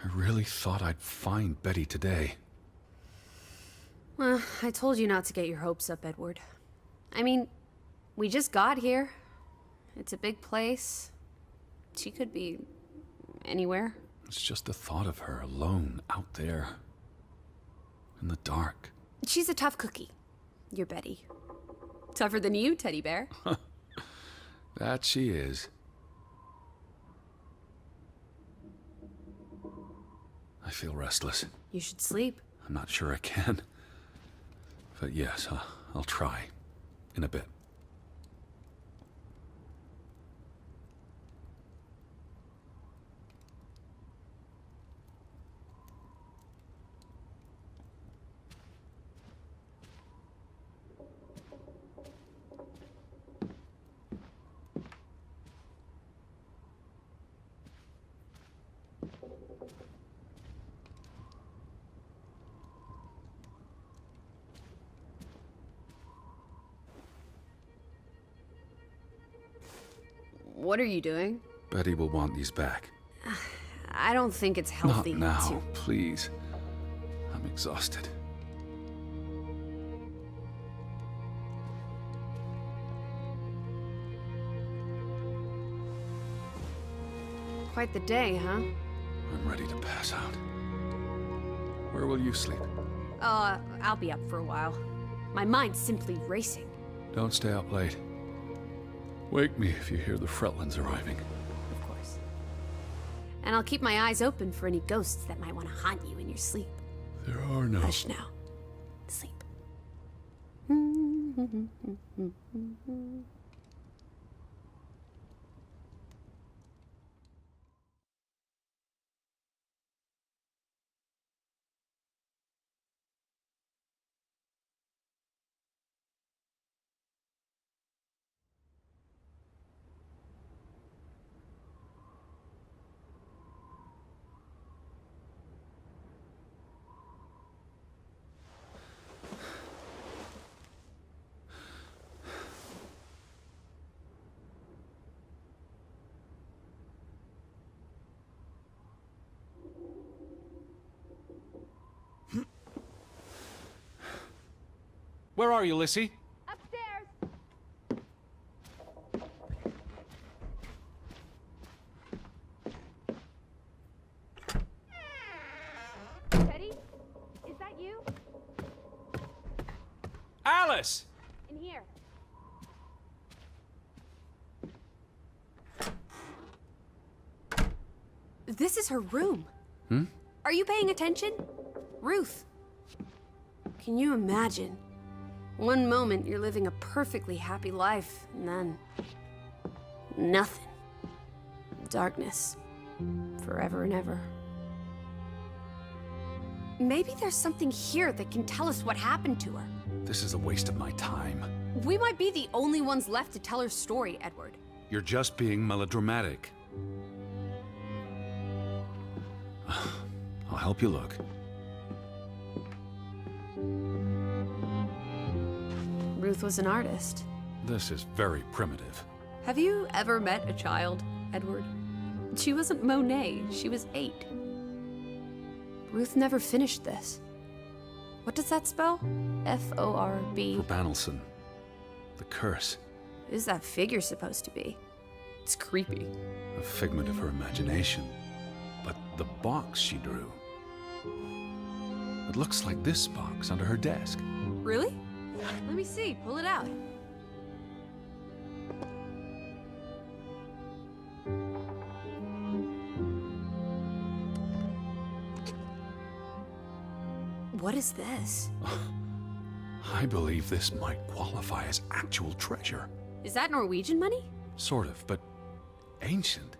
I really thought I'd find Betty today. Well, I told you not to get your hopes up, Edward. I mean, we just got here. It's a big place. She could be anywhere. It's just the thought of her alone out there. In the dark. She's a tough cookie. You're Betty. Tougher than you, teddy bear. That she is. I feel restless. You should sleep. I'm not sure I can. But yes, I'll try. In a bit. What are you doing? Betty will want these back. I don't think it's healthy Not to... now, please. I'm exhausted. Quite the day, huh? I'm ready to pass out. Where will you sleep? I'll be up for a while. My mind's simply racing. Don't stay up late. Wake me if you hear the Fretlands arriving. Of course. And I'll keep my eyes open for any ghosts that might want to haunt you in your sleep. There are no... Hush now. Sleep. Where are you, Lissie? Upstairs! Teddy? Is that you? Alice! In here. This is her room. Are you paying attention? Ruth. Can you imagine? One moment you're living a perfectly happy life, and then... nothing. Darkness. Forever and ever. Maybe there's something here that can tell us what happened to her. This is a waste of my time. We might be the only ones left to tell her story, Edward. You're just being melodramatic. I'll help you look. Ruth was an artist. This is very primitive. Have you ever met a child, Edward? She wasn't Monet, she was 8. Ruth never finished this. What does that spell? F-O-R-B. For Banelson. The curse. What is that figure supposed to be? It's creepy. A figment of her imagination. But the box she drew... it looks like this box under her desk. Really? Let me see, pull it out. What is this? I believe this might qualify as actual treasure. Is that Norwegian money? Sort of, but ancient.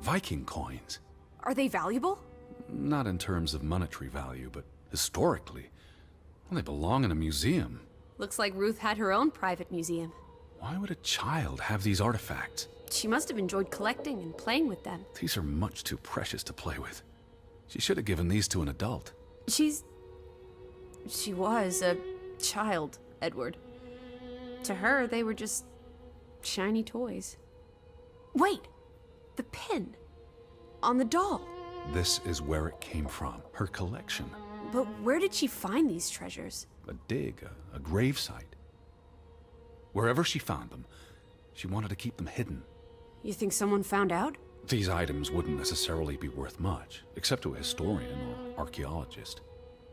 Viking coins. Are they valuable? Not in terms of monetary value, but historically. Well, they belong in a museum. Looks like Ruth had her own private museum. Why would a child have these artifacts? She must have enjoyed collecting and playing with them. These are much too precious to play with. She should have given these to an adult. She was a child, Edward. To her, they were just shiny toys. Wait! The pin! On the doll! This is where it came from, her collection. But where did she find these treasures? A dig, a gravesite. Wherever she found them, she wanted to keep them hidden. You think someone found out? These items wouldn't necessarily be worth much, except to a historian or archaeologist.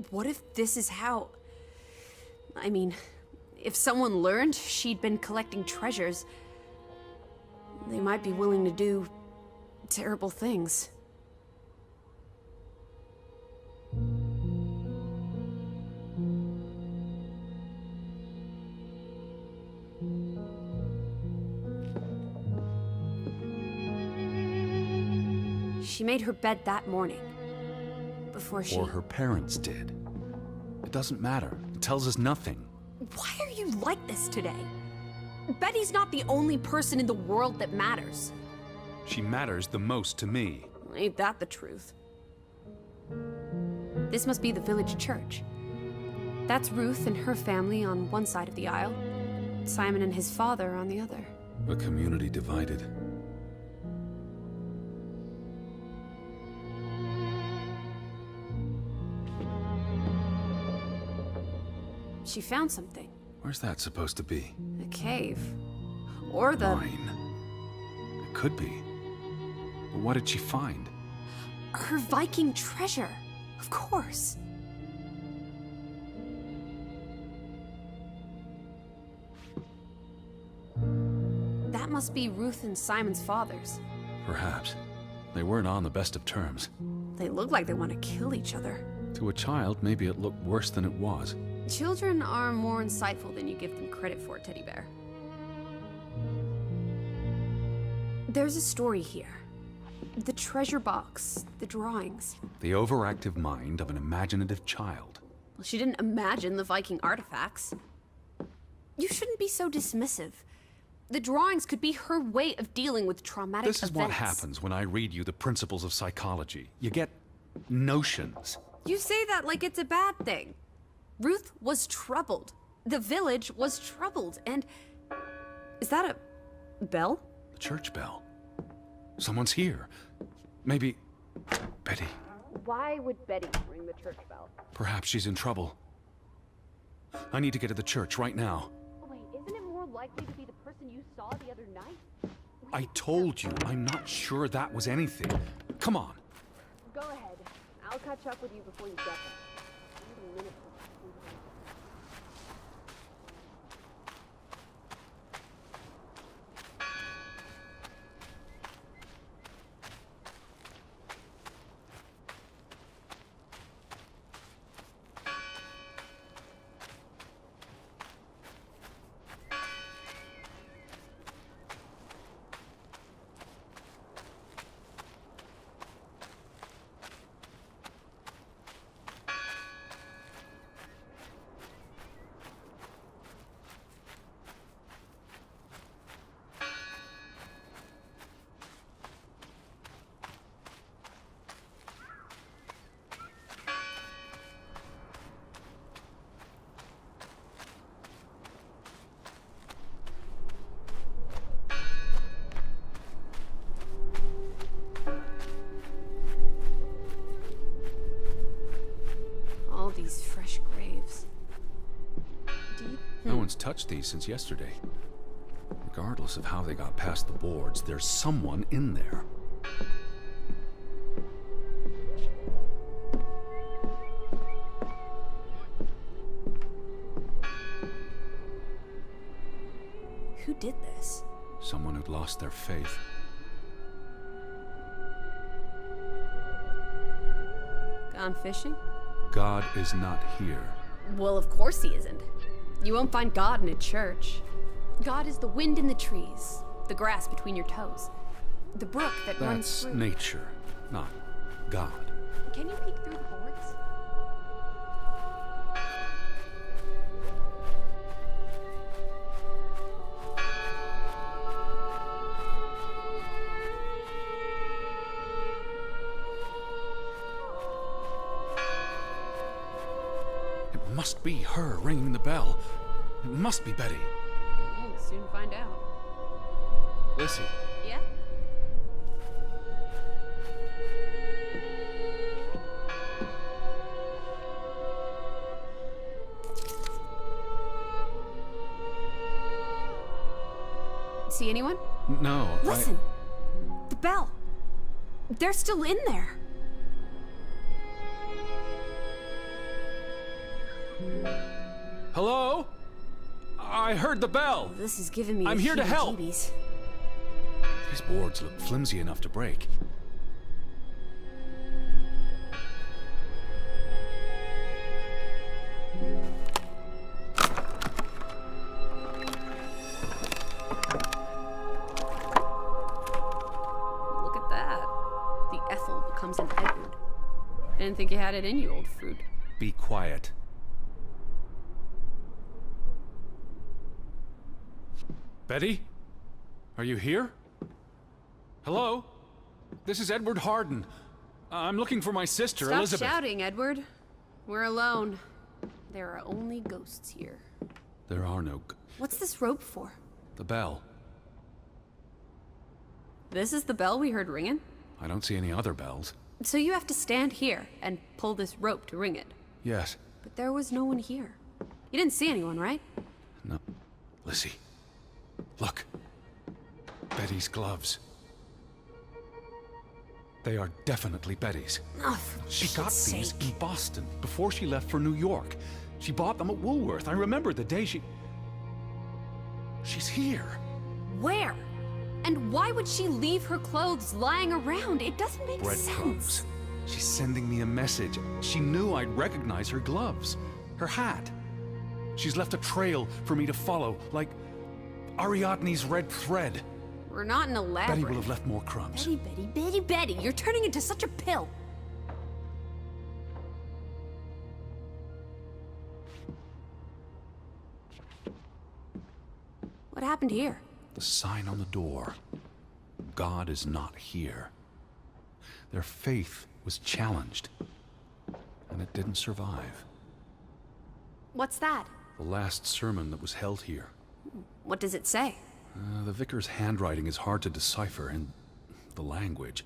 What if this is how... I mean, if someone learned she'd been collecting treasures, they might be willing to do terrible things. She made her bed that morning. Before she... Or her parents did. It doesn't matter. It tells us nothing. Why are you like this today? Betty's not the only person in the world that matters. She matters the most to me. Ain't that the truth? This must be the village church. That's Ruth and her family on one side of the aisle. Simon and his father on the other. A community divided. She found something. Where's that supposed to be? A cave. Or the... Mine. It could be. But what did she find? Her Viking treasure. Of course. That must be Ruth and Simon's fathers. Perhaps. They weren't on the best of terms. They look like they want to kill each other. To a child, maybe it looked worse than it was. Children are more insightful than you give them credit for, Teddy Bear. There's a story here. The treasure box, the drawings. The overactive mind of an imaginative child. Well, she didn't imagine the Viking artifacts. You shouldn't be so dismissive. The drawings could be her way of dealing with traumatic events. This is what happens when I read you the principles of psychology. You get notions. You say that like it's a bad thing. Ruth was troubled. The village was troubled, and... Is that a bell? The church bell. Someone's here. Maybe... Betty. Why would Betty ring the church bell? Perhaps she's in trouble. I need to get to the church right now. Wait, isn't it more likely to be the person you saw the other night? I told you, I'm not sure that was anything. Come on. Go ahead. I'll catch up with you before you get there. These fresh graves. Deep. No one's touched these since yesterday. Regardless of how they got past the boards, there's someone in there. Who did this? Someone who'd lost their faith. Gone fishing? God is not here. Well, of course he isn't. You won't find God in a church. God is the wind in the trees, the grass between your toes, the brook that runs That's through. nature, not God. Can you peek through the boards? It must be her ringing the bell. It must be Betty. We'll soon find out. Lissie. Yeah? See anyone? No, Listen! The bell! They're still in there! Hello? I heard the bell. This is giving me I'm the here to help. heebie-jeebies. These boards look flimsy enough to break. Look at that. The Ethel becomes an Edward. I didn't think you had it in you, old fruit. Be quiet. Betty? Are you here? Hello? This is Edward Harden. I'm looking for my sister, Stop Elizabeth. shouting, Edward. We're alone. There are only ghosts here. There are no... What's this rope for? The bell. This is the bell we heard ringing? I don't see any other bells. So you have to stand here and pull this rope to ring it. Yes. But there was no one here. You didn't see anyone, right? No. Lissie. Look. Betty's gloves. They are definitely Betty's. Oh, for She got shit's these sake. in Boston before she left for New York. She bought them at Woolworth. I remember the day she... She's here. Where? And why would she leave her clothes lying around? It doesn't make Breadcrumbs. sense. She's sending me a message. She knew I'd recognize her gloves, her hat. She's left a trail for me to follow, like Ariadne's red thread. We're not in a labyrinth. Betty will have left more crumbs. Betty, you're turning into such a pill. What happened here? The sign on the door. God is not here. Their faith was challenged, and it didn't survive. What's that? The last sermon that was held here. What does it say? The vicar's handwriting is hard to decipher, and the language.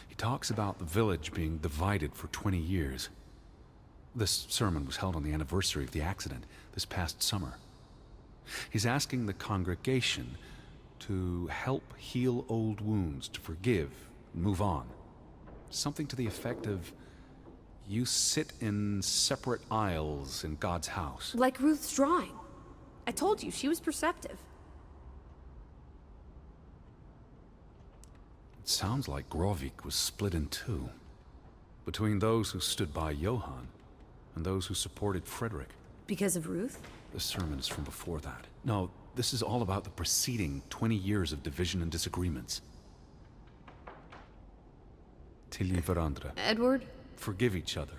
He talks about the village being divided for 20 years. This sermon was held on the anniversary of the accident this past summer. He's asking the congregation to help heal old wounds, to forgive, move on. Something to the effect of, you sit in separate aisles in God's house. Like Ruth's drawing. I told you, she was perceptive. It sounds like Grovik was split in two, between those who stood by Johann and those who supported Frederick. Because of Ruth? The sermon is from before that. No, this is all about the preceding 20 years of division and disagreements. Tilly varandra. Edward? Forgive each other.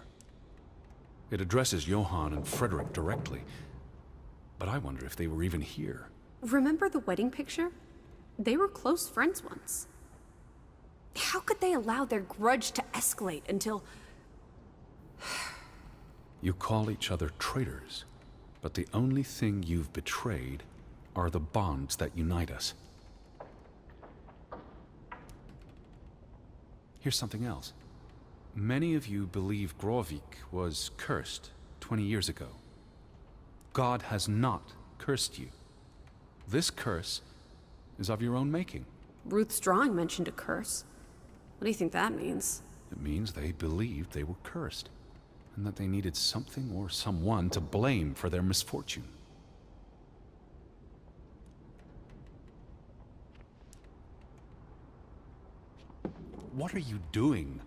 It addresses Johann and Frederick directly, but I wonder if they were even here. Remember the wedding picture? They were close friends once. How could they allow their grudge to escalate until... You call each other traitors, but the only thing you've betrayed are the bonds that unite us. Here's something else. Many of you believe Grovik was cursed 20 years ago. God has not cursed you. This curse is of your own making. Ruth's drawing mentioned a curse. What do you think that means? It means they believed they were cursed, and that they needed something or someone to blame for their misfortune. What are you doing?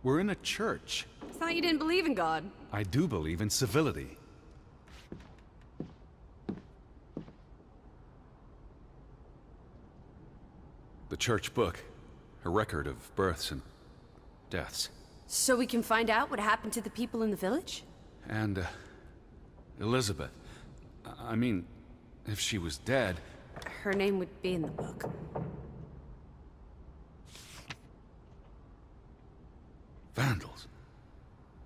We're in a church. I thought you didn't believe in God. I do believe in civility. The church book, a record of births and deaths. So we can find out what happened to the people in the village? And, Elizabeth. I mean, if she was dead... Her name would be in the book. Vandals.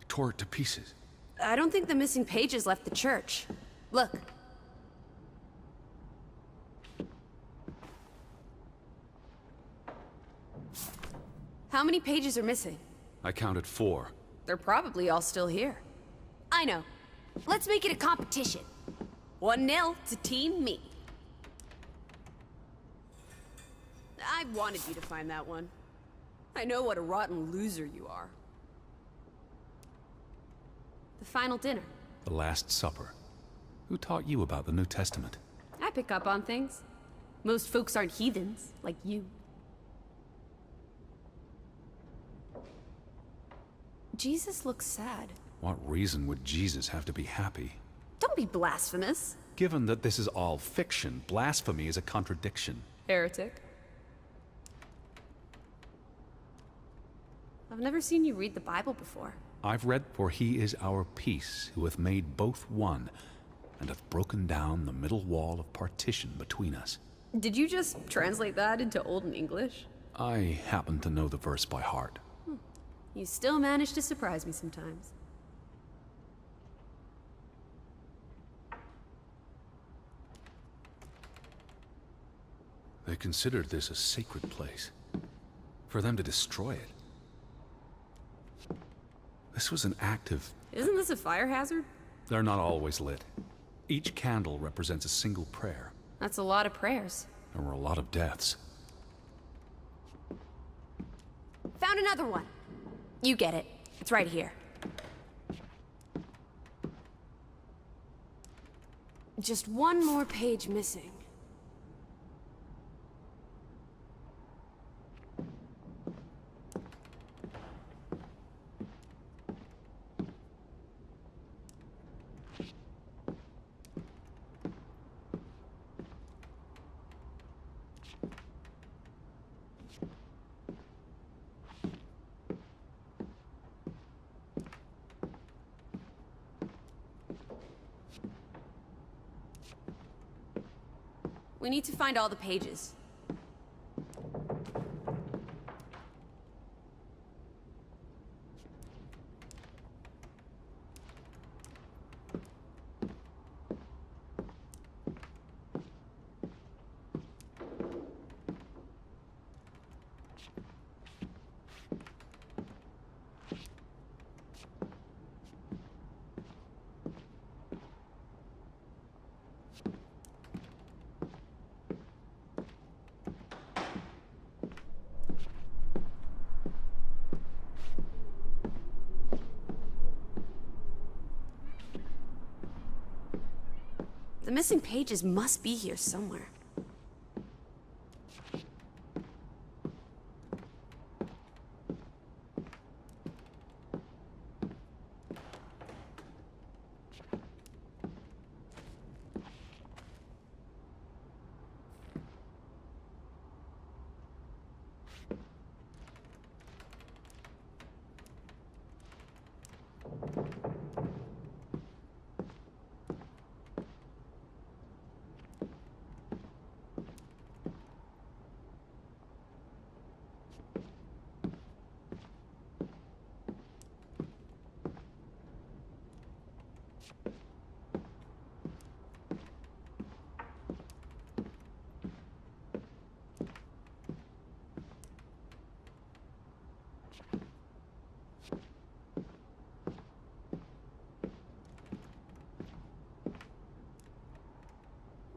Tore it to pieces. I don't think the missing pages left the church. Look. How many pages are missing? I counted 4. They're probably all still here. I know. Let's make it a competition. 1-0 to Team Me. I wanted you to find that one. I know what a rotten loser you are. The final dinner. The Last Supper. Who taught you about the New Testament? I pick up on things. Most folks aren't heathens, like you. Jesus looks sad. What reason would Jesus have to be happy? Don't be blasphemous. Given that this is all fiction, blasphemy is a contradiction. Heretic. I've never seen you read the Bible before. I've read, "For he is our peace, who hath made both one, and hath broken down the middle wall of partition between us." Did you just translate that into Old English? I happen to know the verse by heart. You still manage to surprise me sometimes. They considered this a sacred place. For them to destroy it. This was an act of... Isn't this a fire hazard? They're not always lit. Each candle represents a single prayer. That's a lot of prayers. There were a lot of deaths. Found another one. You get it. It's right here. Just one more page missing. We need to find all the pages. The missing pages must be here somewhere.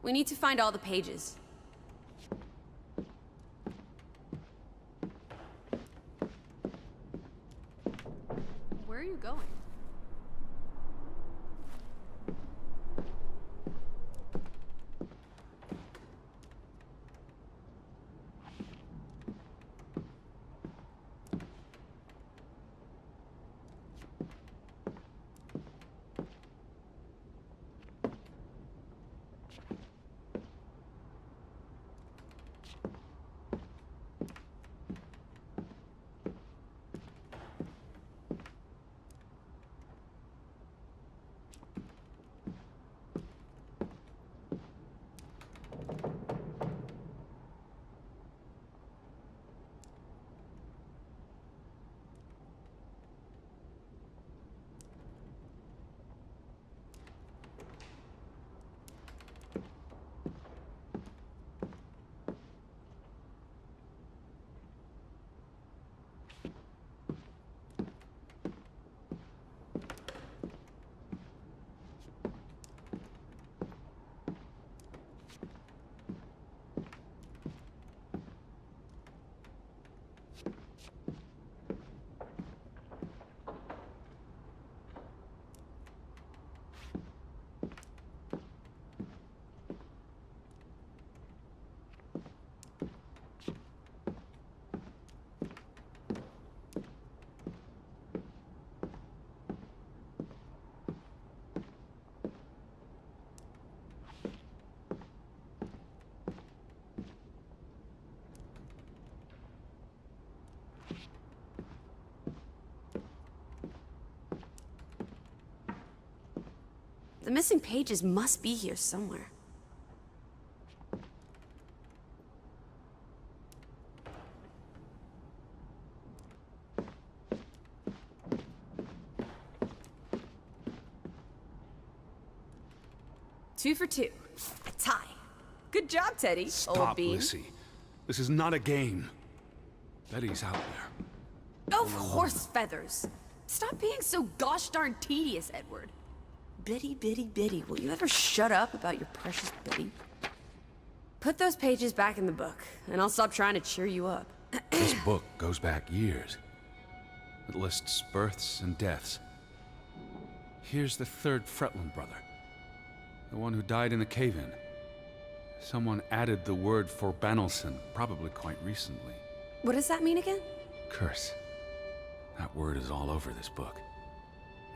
We need to find all the pages. Where are you going? The missing pages must be here somewhere. Two for two. A tie. Good job, Teddy. Stop, old bean. Lissie. This is not a game. Betty's out there. Of horse feathers. Stop being so gosh darn tedious, Edward. Biddy, biddy, biddy. Will you ever shut up about your precious Biddy? Put those pages back in the book, and I'll stop trying to cheer you up. This book goes back years. It lists births and deaths. Here's the third Fretland brother. The one who died in the cave-in. Someone added the word for Banelson, probably quite recently. What does that mean again? Curse. That word is all over this book.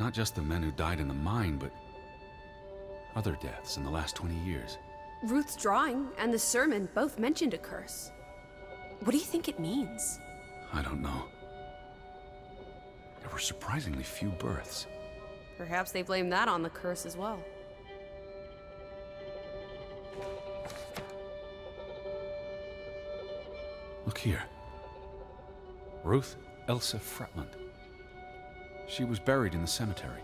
Not just the men who died in the mine, but other deaths in the last 20 years. Ruth's drawing and the sermon both mentioned a curse. What do you think it means? I don't know. There were surprisingly few births. Perhaps they blame that on the curse as well. Look here. Ruth Elsa Fretland. She was buried in the cemetery.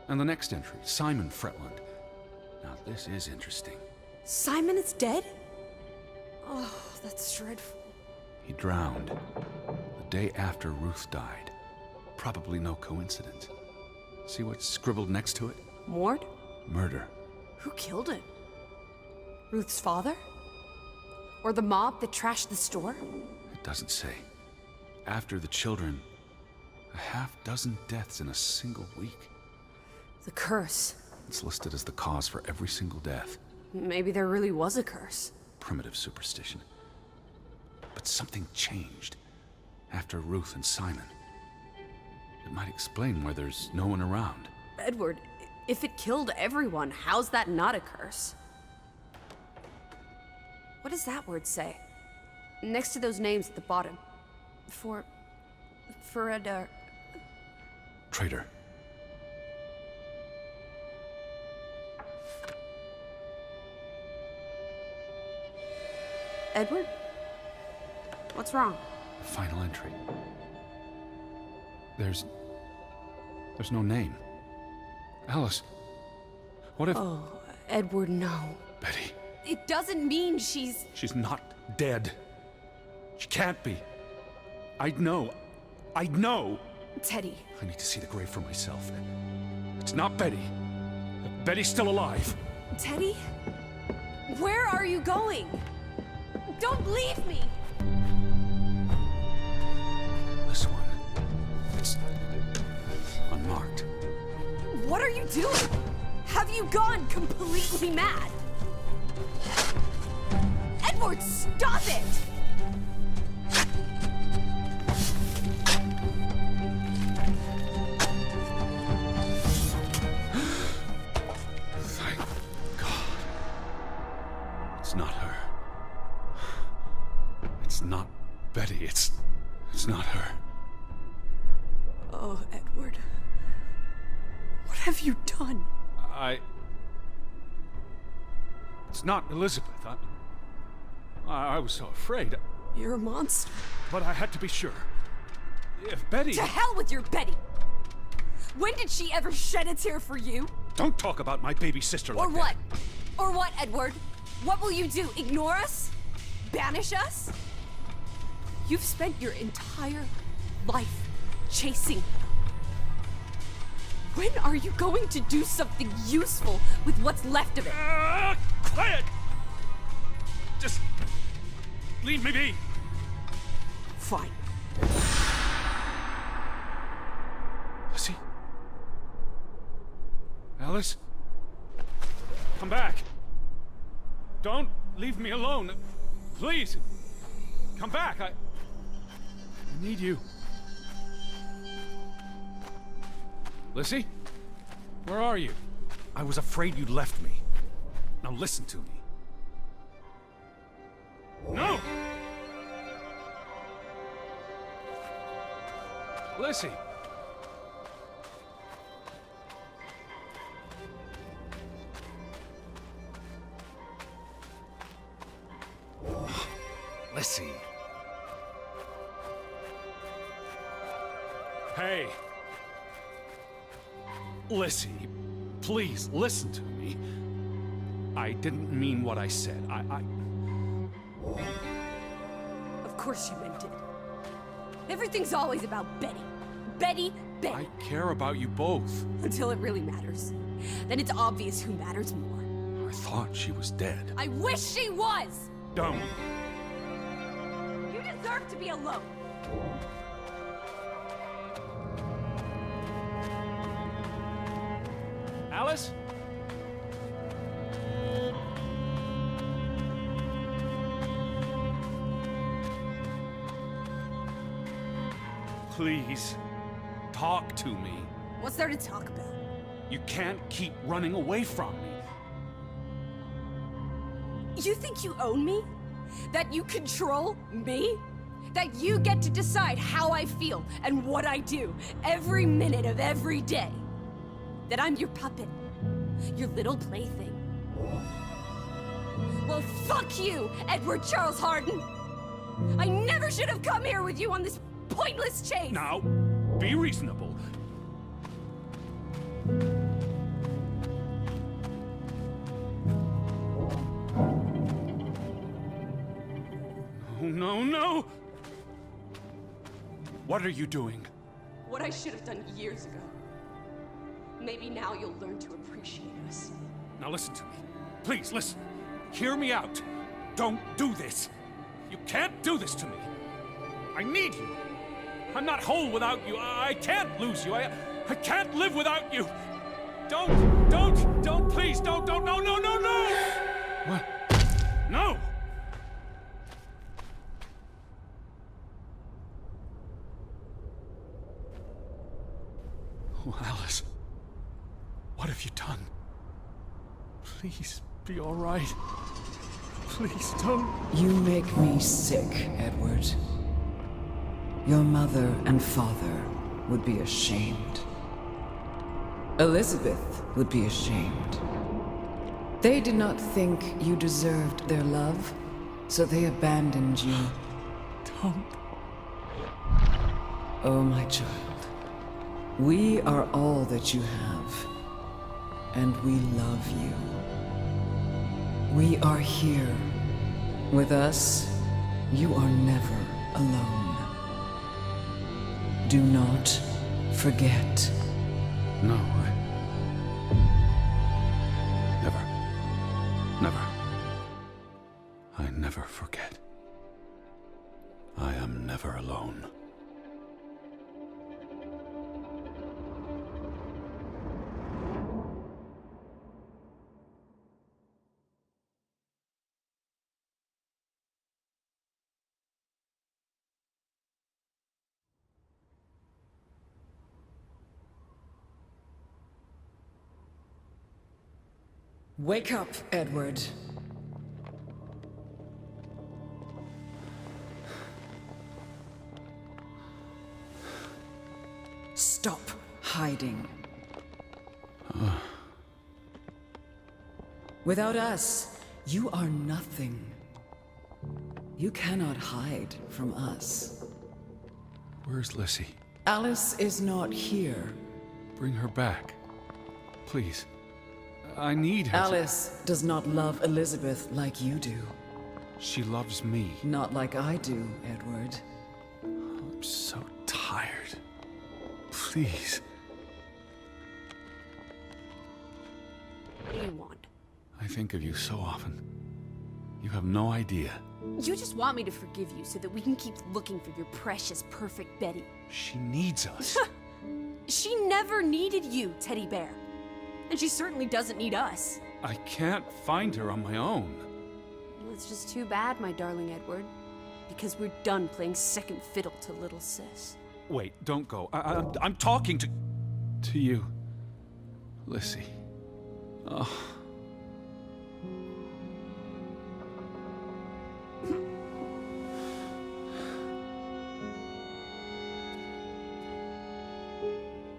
And the next entry, Simon Fretland. Now this is interesting. Simon is dead? Oh, that's dreadful. He drowned the day after Ruth died. Probably no coincidence. See what's scribbled next to it? Mord? Murder. Who killed him? Ruth's father? Or the mob that trashed the store? It doesn't say. After the children, a half-dozen deaths in a single week. The curse. It's listed as the cause for every single death. Maybe there really was a curse. Primitive superstition. But something changed after Ruth and Simon. It might explain why there's no one around. Edward, if it killed everyone, how's that not a curse? What does that word say? Next to those names at the bottom. Traitor. Edward? What's wrong? Final entry. There's no name. Alice, what if... Oh, Edward, no. Betty. It doesn't mean she's... She's not dead. She can't be. I'd know. Teddy. I need to see the grave for myself. It's not Betty. Betty's still alive. Teddy? Where are you going? Don't leave me! This one. It's unmarked. What are you doing? Have you gone completely mad? Edward, stop it! Thank God. It's not her. It's not Betty. It's not her. Oh, Edward. What have you done? It's not Elizabeth. I was so afraid. You're a monster. But I had to be sure. If Betty... To hell with your Betty! When did she ever shed a tear for you? Don't talk about my baby sister like Or what? Or what, Edward? What will you do? Ignore us? Banish us? You've spent your entire life chasing. When are you going to do something useful with what's left of it? Quiet! Just leave me be. Fine. Lissie? Alice? Come back. Don't leave me alone. Please. Come back. I need you. Lissie? Where are you? I was afraid you'd left me. Now listen to me. No! Lissie! Lissie. Hey. Lissie, please listen to me. I didn't mean what I said. Of course you meant it. Everything's always about Betty. Betty, Betty. I care about you both. Until it really matters. Then it's obvious who matters more. I thought she was dead. I wish she was! Don't. You deserve to be alone. Alice? Please, talk to me. What's there to talk about? You can't keep running away from me. You think you own me? That you control me? That you get to decide how I feel and what I do every minute of every day? That I'm your puppet, your little plaything? Well, fuck you, Edward Charles Harden! I never should have come here with you on this pointless chase! Now, be reasonable. No, no! What are you doing? What I should have done years ago. Maybe now you'll learn to appreciate us. Now listen to me. Please, listen. Hear me out. Don't do this. You can't do this to me. I need you. I'm not whole without you. I can't lose you. I can't live without you. Don't, please, don't, no, no, no, no! What? No! Oh, Alice. What have you done? Please, be all right. Please, don't. You make me sick, Edward. Your mother and father would be ashamed. Elizabeth would be ashamed. They did not think you deserved their love, so they abandoned you. Don't. Oh, my child. We are all that you have, and we love you. We are here. With us, you are never alone. Do not forget. No, Never. I never forget. I am never alone. Wake up, Edward. Stop hiding. Without us, you are nothing. You cannot hide from us. Where's Lissie? Alice is not here. Bring her back. Please. I need her. Alice does not love Elizabeth like you do. She loves me. Not like I do, Edward. I'm so tired. Please. What do you want? I think of you so often. You have no idea. You just want me to forgive you so that we can keep looking for your precious, perfect Betty. She needs us. She never needed you, Teddy Bear. And she certainly doesn't need us. I can't find her on my own. Well, it's just too bad, my darling Edward. Because we're done playing second fiddle to little sis. Wait, don't go. I'm talking to... To you, Lissie. Oh.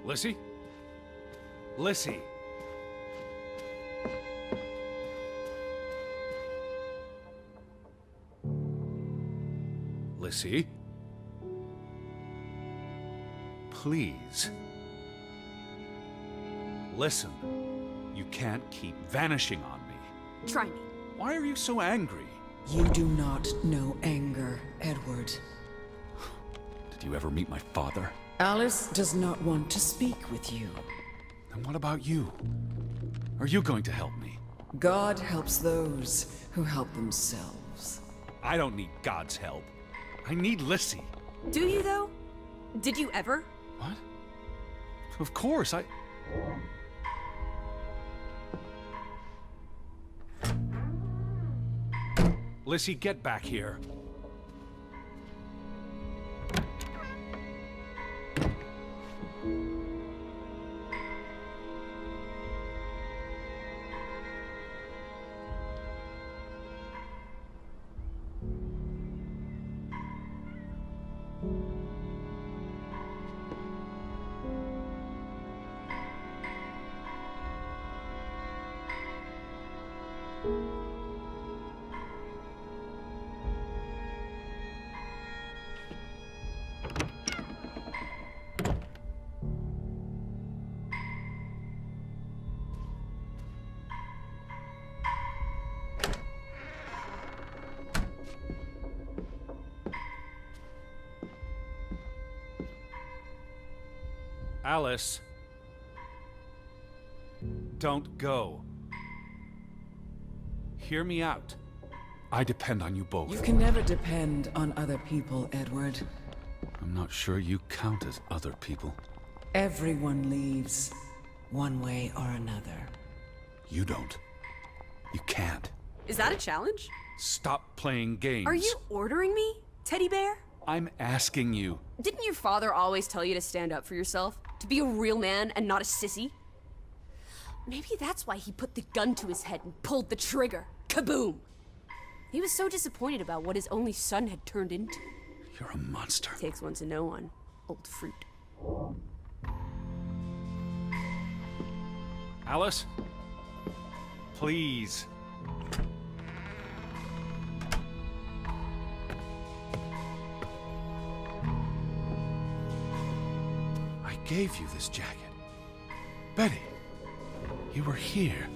Lissie? Lissie! Lissie? Please. Listen. You can't keep vanishing on me. Try me. Why are you so angry? You do not know anger, Edward. Did you ever meet my father? Alice does not want to speak with you. Then what about you? Are you going to help me? God helps those who help themselves. I don't need God's help. I need Lissie. Do you, though? Did you ever? What? Of course, Lissie, get back here. Alice. Don't go. Hear me out. I depend on you both. You can never depend on other people, Edward. I'm not sure you count as other people. Everyone leaves, one way or another. You don't. You can't. Is that a challenge? Stop playing games. Are you ordering me, teddy bear? I'm asking you. Didn't your father always tell you to stand up for yourself? To be a real man and not a sissy? Maybe that's why he put the gun to his head and pulled the trigger. Kaboom! He was so disappointed about what his only son had turned into. You're a monster. Takes one to know one. Old fruit. Alice? Please. I gave you this jacket. Betty, you were here.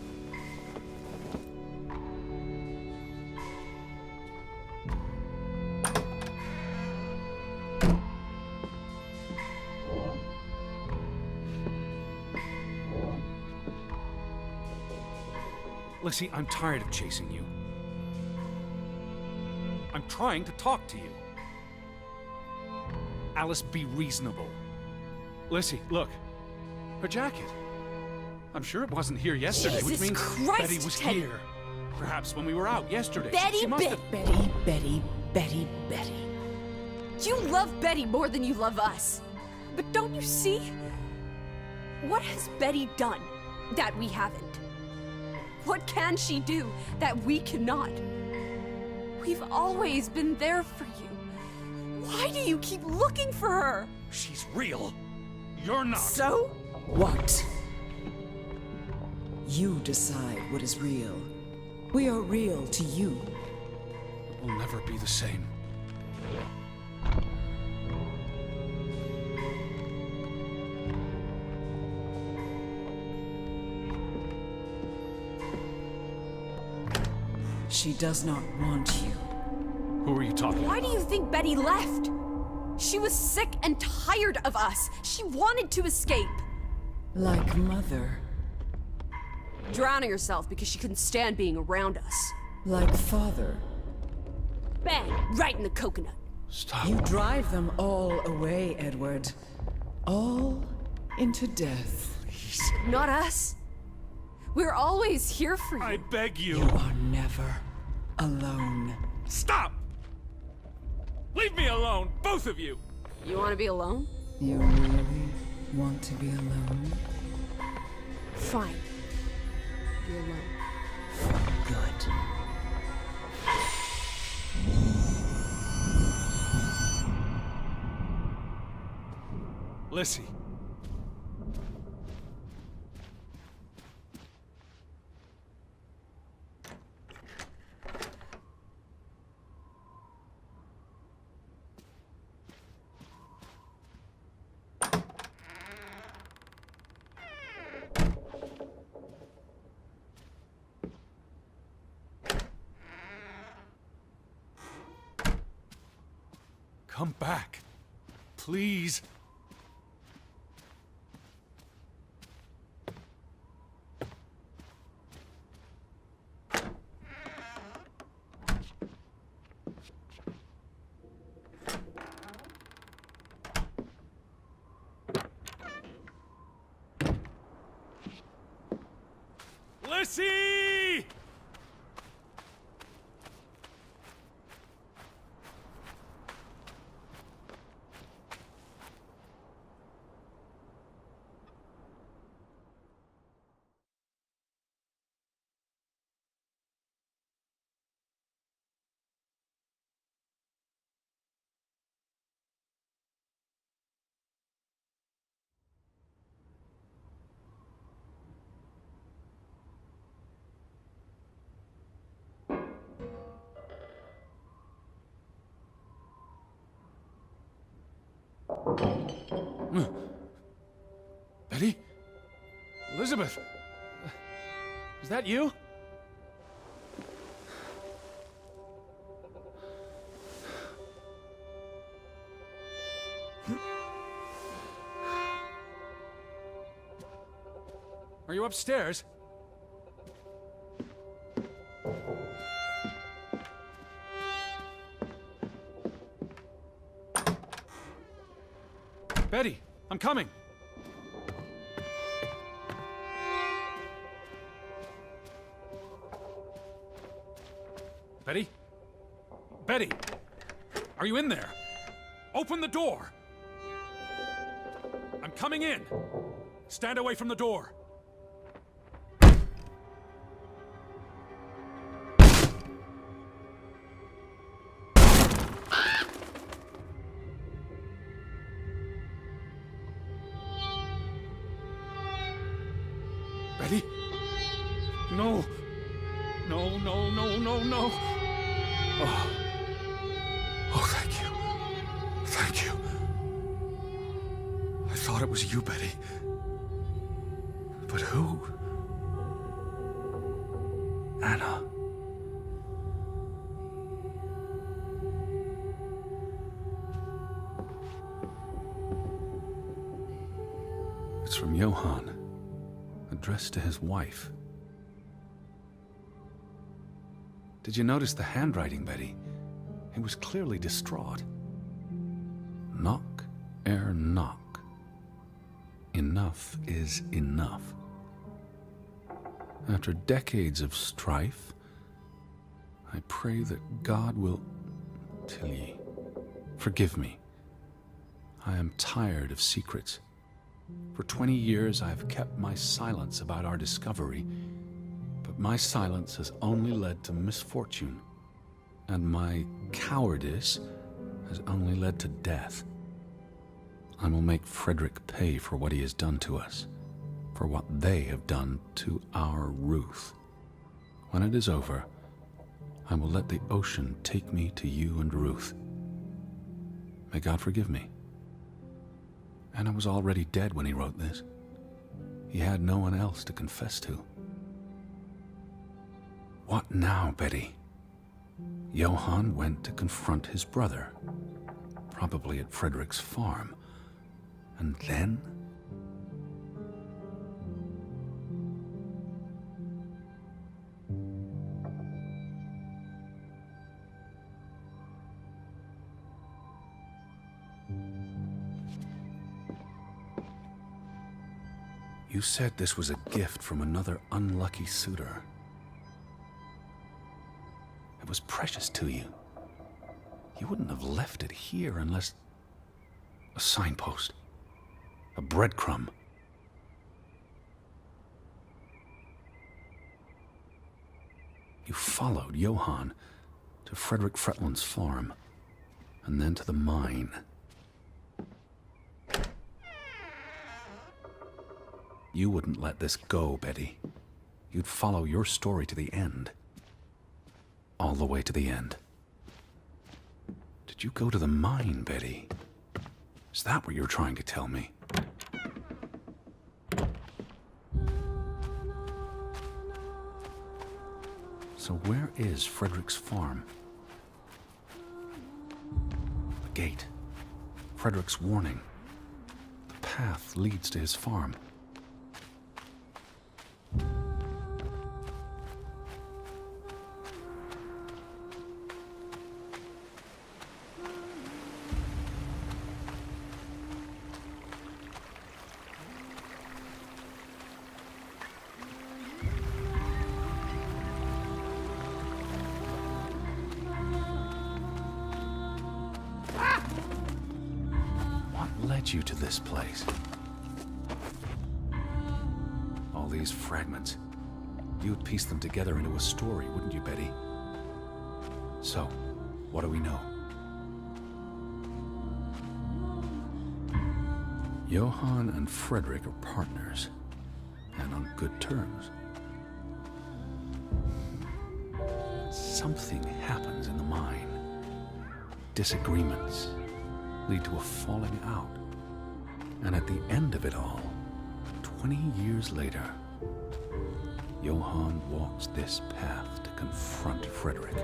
Lissie, I'm tired of chasing you. I'm trying to talk to you. Alice, be reasonable. Lissie, look. Her jacket. I'm sure it wasn't here yesterday, which Jesus means Christ, Betty was Teddy. here. Perhaps when we were out yesterday. Betty, She must have... Betty. You love Betty more than you love us. But don't you see? What has Betty done that we haven't? What can she do that we cannot? We've always been there for you. Why do you keep looking for her? She's real. You're not. So? What? You decide what is real. We are real to you. We'll never be the same. She does not want you. Who are you talking Why about? do you think Betty left? She was sick and tired of us. She wanted to escape. Like Mother. Drowning herself because she couldn't stand being around us. Like Father. Bang! Right in the coconut. Stop. You drive them all away, Edward. All into death. Not us. We're always here for you. I beg you. You are never alone. Stop! Leave me alone, both of you! You want to be alone? You really want to be alone? Fine. Be alone. Good. Lissie. Come back. Please. Lissie! Betty? Elizabeth? Is that you? Are you upstairs? Betty, I'm coming! Betty? Betty! Are you in there? Open the door! I'm coming in! Stand away from the door! Betty? No! No, no, no, no, no! Oh. Oh, thank you. Thank you. I thought it was you, Betty. But who? Anna. It's from Johann, addressed to his wife. Did you notice the handwriting, Betty? He was clearly distraught. Knock ere knock. Enough is enough. After decades of strife, I pray that God will... Tilly, forgive me. I am tired of secrets. For 20 years I've kept my silence about our discovery, but my silence has only led to misfortune, and my cowardice has only led to death. I will make Frederick pay for what he has done to us, for what they have done to our Ruth. When it is over, I will let the ocean take me to you and Ruth. May God forgive me. Anna was already dead when he wrote this. He had no one else to confess to. What now, Betty? Johann went to confront his brother, probably at Frederick's farm. And then? You said this was a gift from another unlucky suitor. It was precious to you. You wouldn't have left it here unless... a signpost. A breadcrumb. You followed Johann to Frederick Fretland's farm, and then to the mine. You wouldn't let this go, Betty. You'd follow your story to the end. All the way to the end. Did you go to the mine, Betty? Is that what you're trying to tell me? So where is Frederick's farm? The gate. Frederick's warning. The path leads to his farm. You to this place. All these fragments. You would piece them together into a story, wouldn't you, Betty? So, what do we know? Johann and Frederick are partners, and on good terms. Something happens in the mine. Disagreements lead to a falling out. And at the end of it all, 20 years later, Johann walks this path to confront Frederick.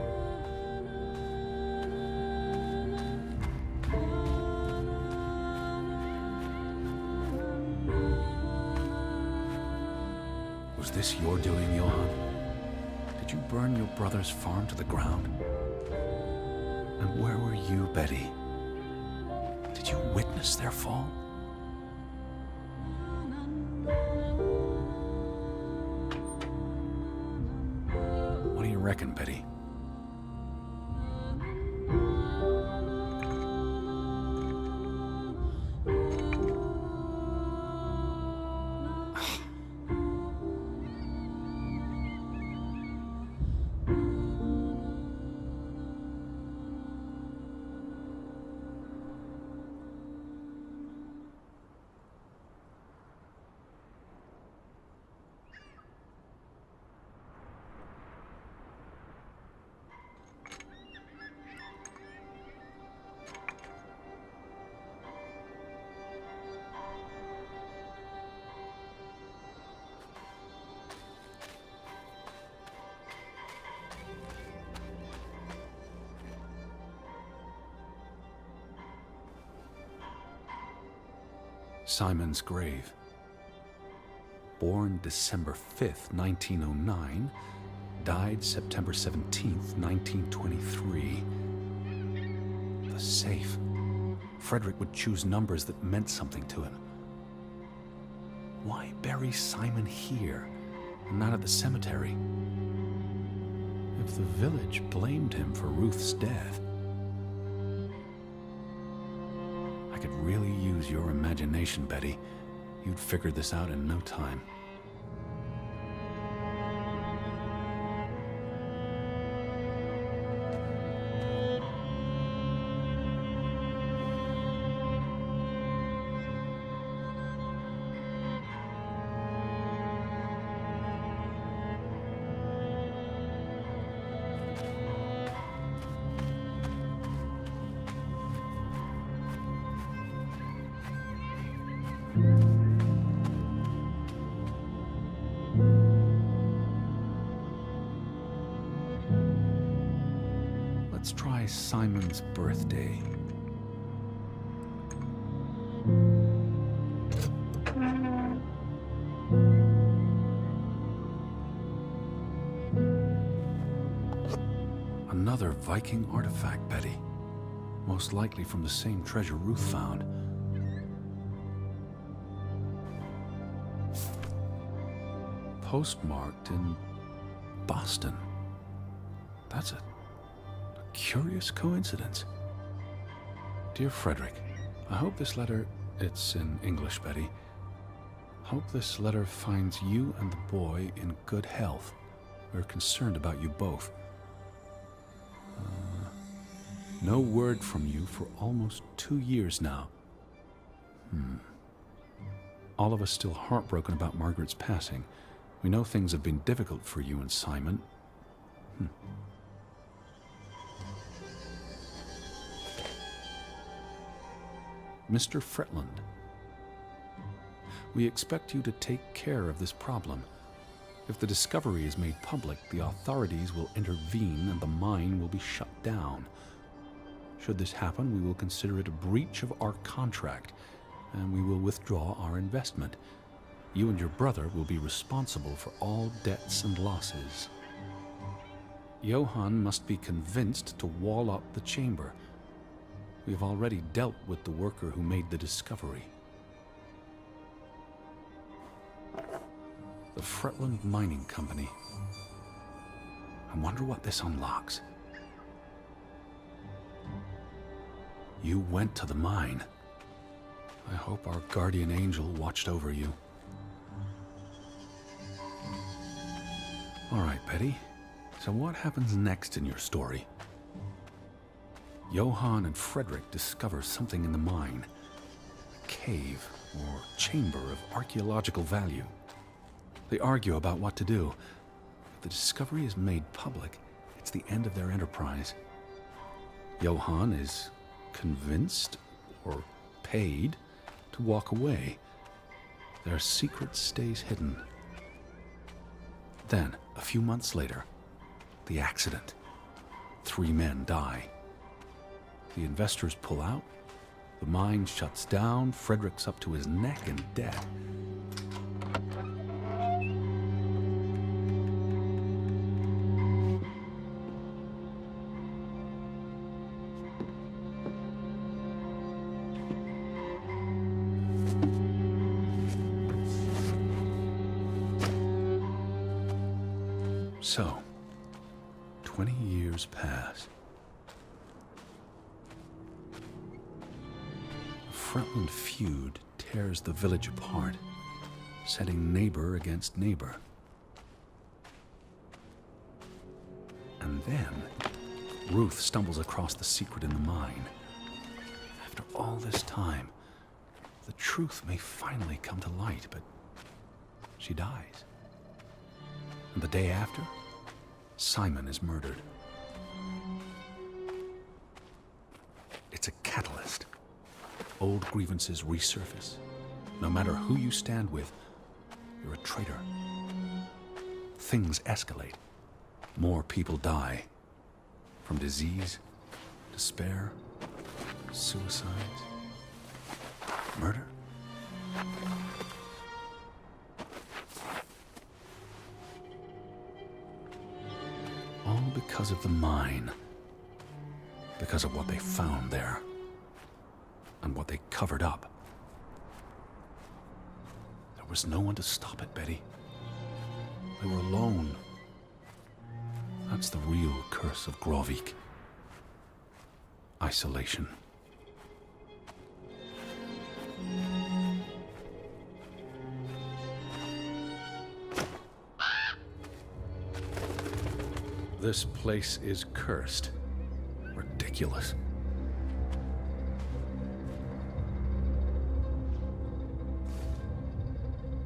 Was this your doing, Johann? Did you burn your brother's farm to the ground? And where were you, Betty? Did you witness their fall? What do you reckon, Betty? Simon's grave. Born December 5th, 1909, died September 17th, 1923. The safe. Frederick would choose numbers that meant something to him. Why bury Simon here and not at the cemetery? If the village blamed him for Ruth's death, I could really use your imagination, Betty. You'd figured this out in no time. Let's try Simon's birthday. Another Viking artifact, Betty. Most likely from the same treasure Ruth found. Postmarked in Boston. That's a curious coincidence. Dear Frederick, I hope this letter, it's in English, Betty. Hope this letter finds you and the boy in good health. We're concerned about you both. No word from you for almost 2 years now. All of us still heartbroken about Margaret's passing. We know things have been difficult for you and Simon. Mr. Fretland, we expect you to take care of this problem. If the discovery is made public, the authorities will intervene and the mine will be shut down. Should this happen, we will consider it a breach of our contract, and we will withdraw our investment. You and your brother will be responsible for all debts and losses. Johann must be convinced to wall up the chamber. We have already dealt with the worker who made the discovery. The Fretland Mining Company. I wonder what this unlocks. You went to the mine. I hope our guardian angel watched over you. All right, Betty. So what happens next in your story? Johann and Frederick discover something in the mine. A cave or chamber of archaeological value. They argue about what to do. If the discovery is made public, it's the end of their enterprise. Johann is convinced or paid to walk away. Their secret stays hidden. Then, a few months later, the accident. 3 men die. The investors pull out. The mine shuts down. Frederick's up to his neck in debt. So, 20 years pass. A frontland feud tears the village apart, setting neighbor against neighbor. And then, Ruth stumbles across the secret in the mine. After all this time, the truth may finally come to light, but she dies. And the day after, Simon is murdered. It's a catalyst. Old grievances resurface. No matter who you stand with, you're a traitor. Things escalate. More people die. From disease, despair, suicides, murder. All because of the mine. Because of what they found there. And what they covered up. There was no one to stop it, Betty. They were alone. That's the real curse of Grovik. Isolation. This place is cursed. Ridiculous.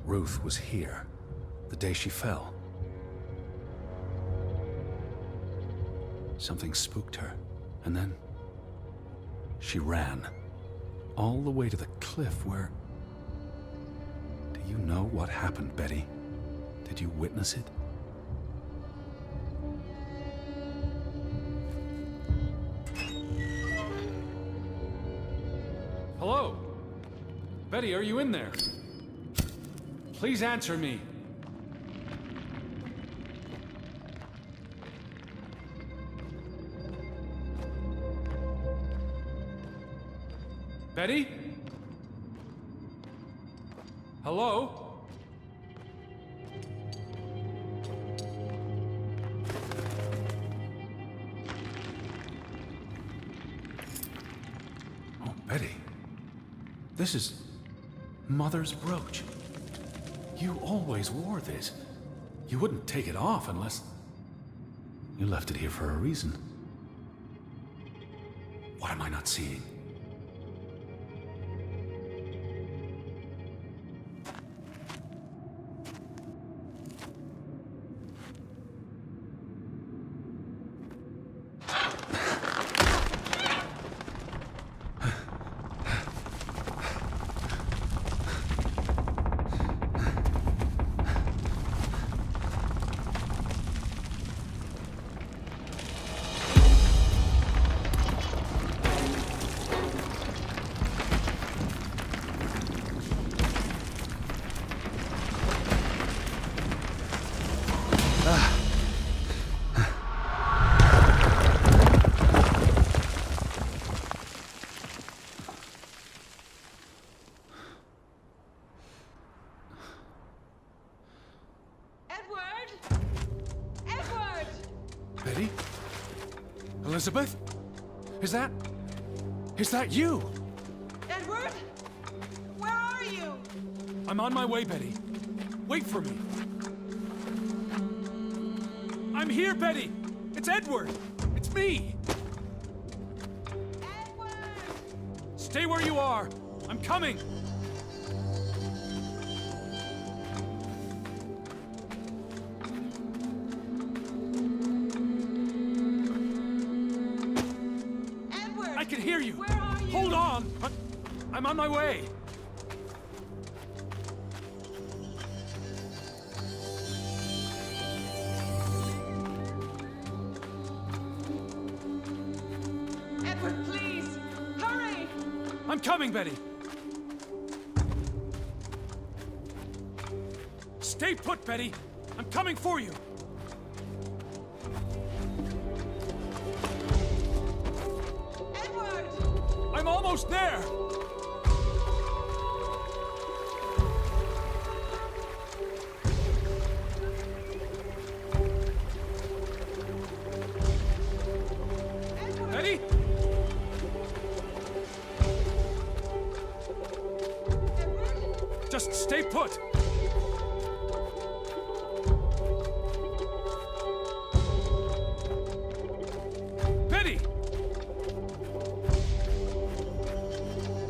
Ruth was here the day she fell. Something spooked her, and then she ran all the way to the cliff where... Do you know what happened, Betty? Did you witness it? Hello? Betty, are you in there? Please answer me. Betty? Hello? Oh, Betty. This is Mother's brooch. You always wore this. You wouldn't take it off unless... You left it here for a reason. What am I not seeing? Betty? Elizabeth? Is that you? Edward? Where are you? I'm on my way, Betty. Wait for me. I'm here, Betty! It's Edward! It's me! Edward! Stay where you are! I'm coming! Edward! I can hear you! Where are you? Hold on! I'm on my way! Edward, please! Hurry! I'm coming, Betty! Stay put, Betty! I'm coming for you! Edward! I'm almost there! Just stay put! Betty!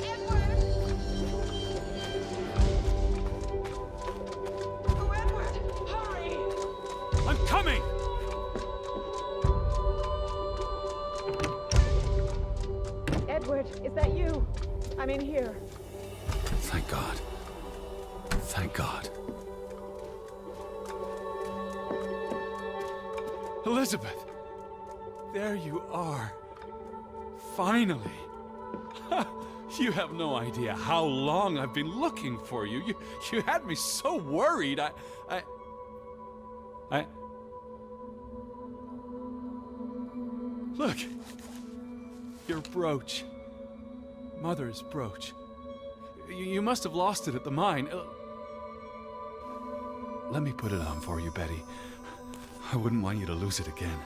Edward! Oh, Edward! Hurry! I'm coming! Edward, is that you? I'm in here. Thank God. Thank God. Elizabeth! There you are. Finally. You have no idea how long I've been looking for you. You had me so worried. Look. Your brooch. Mother's brooch. You must have lost it at the mine. Let me put it on for you, Betty. I wouldn't want you to lose it again.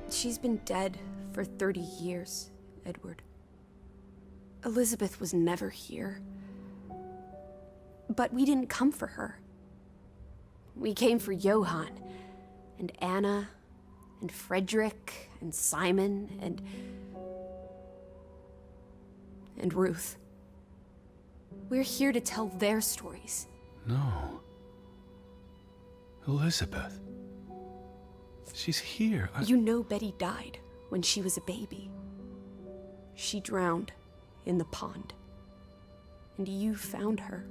She's been dead for 30 years, Edward. Elizabeth was never here. But we didn't come for her. We came for Johann, and Anna, and Frederick, and Simon, and Ruth. We're here to tell their stories. No. Elizabeth. She's here. You know Betty died when she was a baby. She drowned in the pond. And you found her.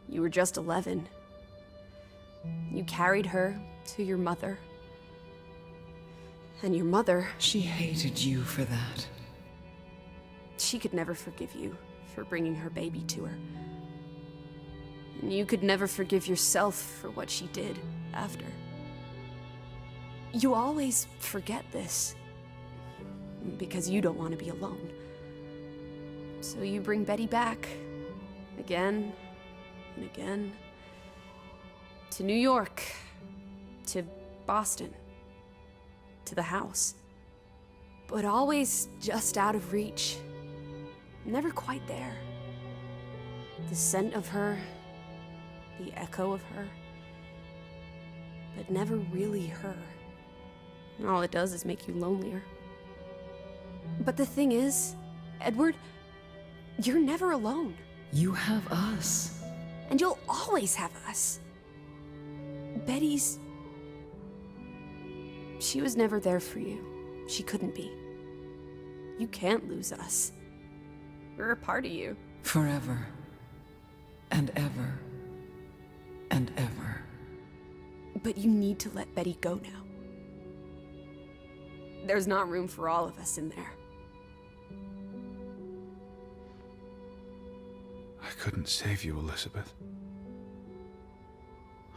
You were just 11. You carried her to your mother. And your mother... She hated you for that. She could never forgive you for bringing her baby to her. And you could never forgive yourself for what she did after. You always forget this. Because you don't want to be alone. So you bring Betty back. Again and again. To New York. To Boston. To the house. But always just out of reach. Never quite there. The scent of her. The echo of her. But never really her. And all it does is make you lonelier. But the thing is, Edward, you're never alone. You have us. And you'll always have us. Betty's... She was never there for you. She couldn't be. You can't lose us. We're a part of you. Forever. And ever. And ever. But you need to let Betty go now. There's not room for all of us in there. I couldn't save you, Elizabeth.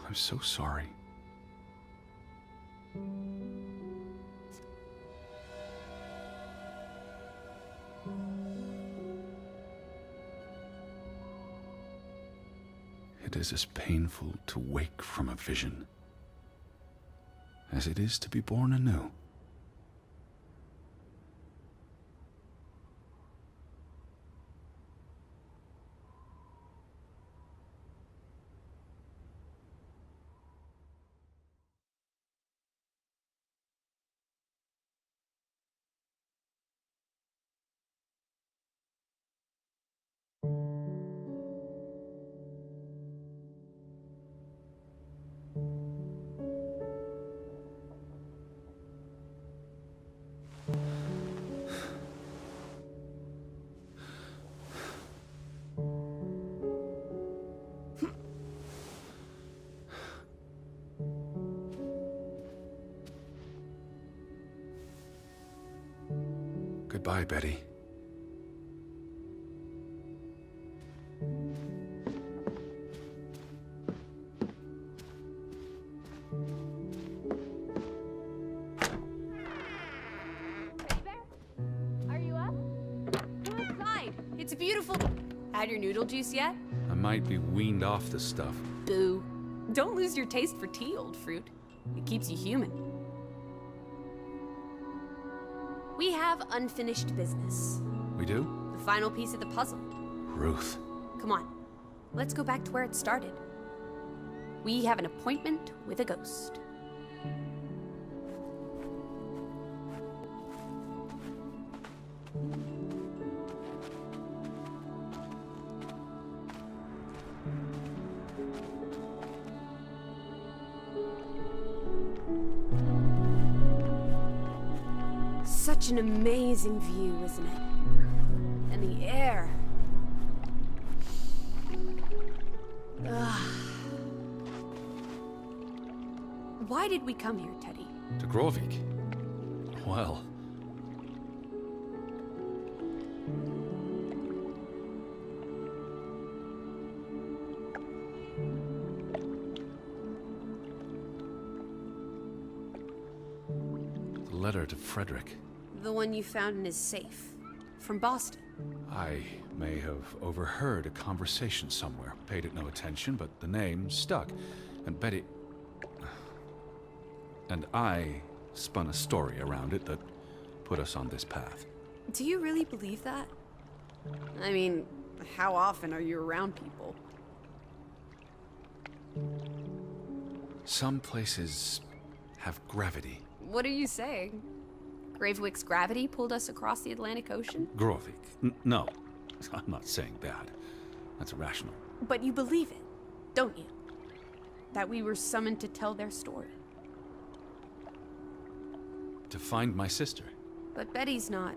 I'm so sorry. It is as painful to wake from a vision as it is to be born anew. Goodbye, Betty. Teddy Bear? Are you up? Come inside. It's beautiful. Had your noodle juice yet? I might be weaned off this stuff. Boo. Don't lose your taste for tea, old fruit. It keeps you human. We have unfinished business. We do? The final piece of the puzzle. Ruth. Come on. Let's go back to where it started. We have an appointment with a ghost. Such an amazing view, isn't it? And the air. Ugh. Why did we come here, Teddy? To Grovik? Well... The letter to Frederick. The one you found in his safe. From Boston. I may have overheard a conversation somewhere. Paid it no attention, but the name stuck. And Betty... And I spun a story around it that put us on this path. Do you really believe that? I mean, how often are you around people? Some places have gravity. What are you saying? Gravewick's gravity pulled us across the Atlantic Ocean? Grovik. No, I'm not saying that. That's irrational. But you believe it, don't you? That we were summoned to tell their story. To find my sister. But Betty's not.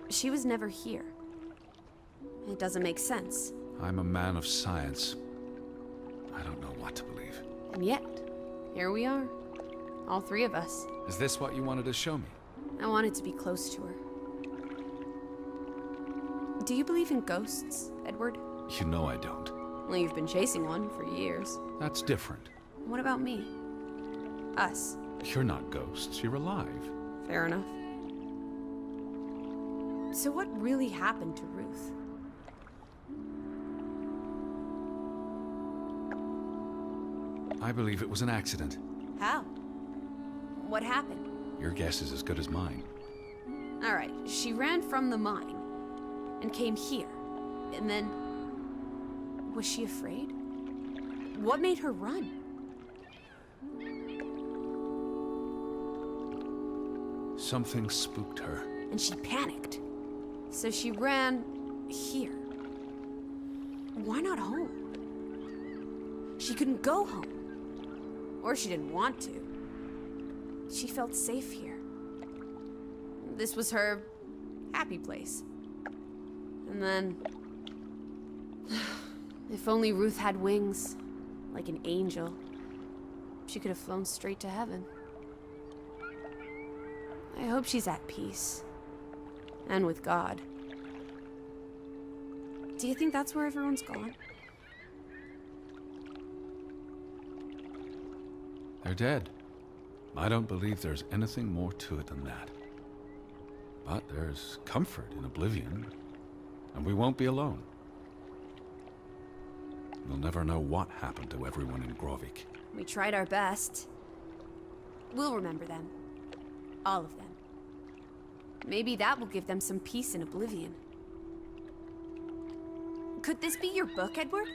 She was never here. It doesn't make sense. I'm a man of science. I don't know what to believe. And yet, here we are. All three of us. Is this what you wanted to show me? I wanted to be close to her. Do you believe in ghosts, Edward? You know I don't. Well, you've been chasing one for years. That's different. What about me? Us. You're not ghosts, you're alive. Fair enough. So what really happened to Ruth? I believe it was an accident. How? What happened? Your guess is as good as mine. All right, she ran from the mine and came here. And then... Was she afraid? What made her run? Something spooked her. And she panicked. So she ran here. Why not home? She couldn't go home. Or she didn't want to. She felt safe here. This was her happy place. And then... If only Ruth had wings, like an angel, she could have flown straight to heaven. I hope she's at peace. And with God. Do you think that's where everyone's gone? They're dead. I don't believe there's anything more to it than that. But there's comfort in oblivion, and we won't be alone. We'll never know what happened to everyone in Grovik. We tried our best. We'll remember them. All of them. Maybe that will give them some peace in oblivion. Could this be your book, Edward?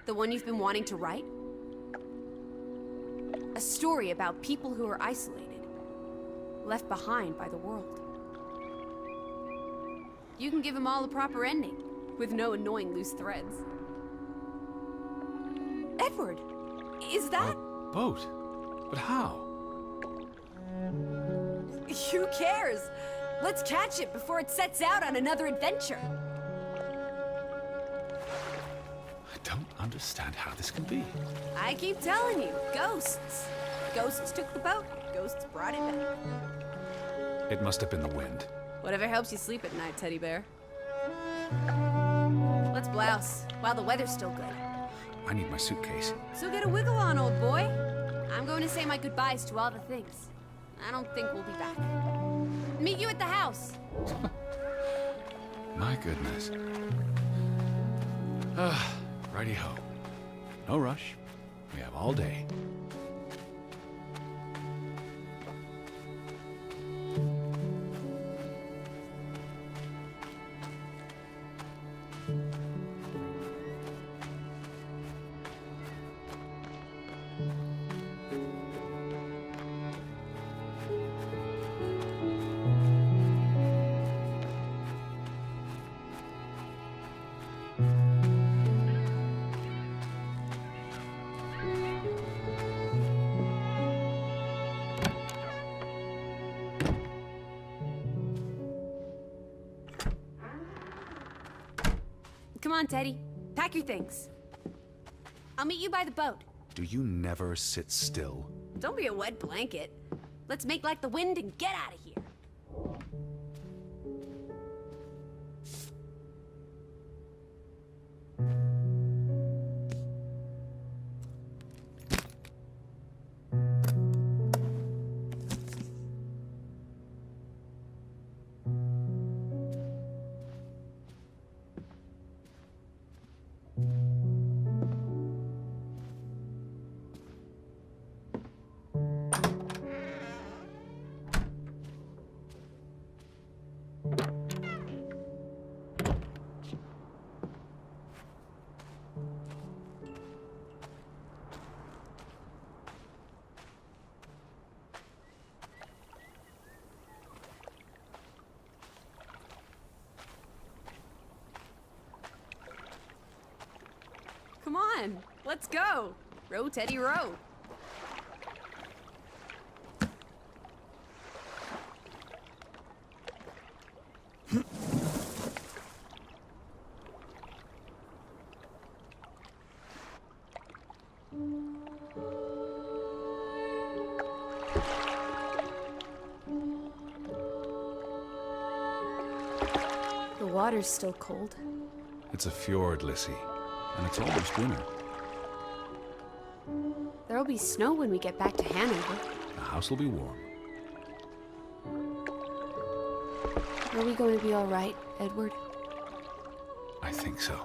The one you've been wanting to write? A story about people who are isolated, left behind by the world. You can give them all a proper ending, with no annoying loose threads. Edward, is that... A boat? But how? Who cares? Let's catch it before it sets out on another adventure. I don't understand how this can be. I keep telling you, ghosts. Ghosts took the boat, ghosts brought it back. It must have been the wind. Whatever helps you sleep at night, teddy bear. Let's blouse, while the weather's still good. I need my suitcase. So get a wiggle on, old boy. I'm going to say my goodbyes to all the things. I don't think we'll be back. Meet you at the house. My goodness. Righty-ho. No rush. We have all day. Come on, Teddy. Pack your things. I'll meet you by the boat. Do you never sit still? Don't be a wet blanket. Let's make like the wind and get out of here. Come on, let's go. Row, Teddy, row. The water's still cold. It's a fjord, Lissie. And it's almost winter. There'll be snow when we get back to Hanover. The house will be warm. Are we going to be all right, Edward? I think so.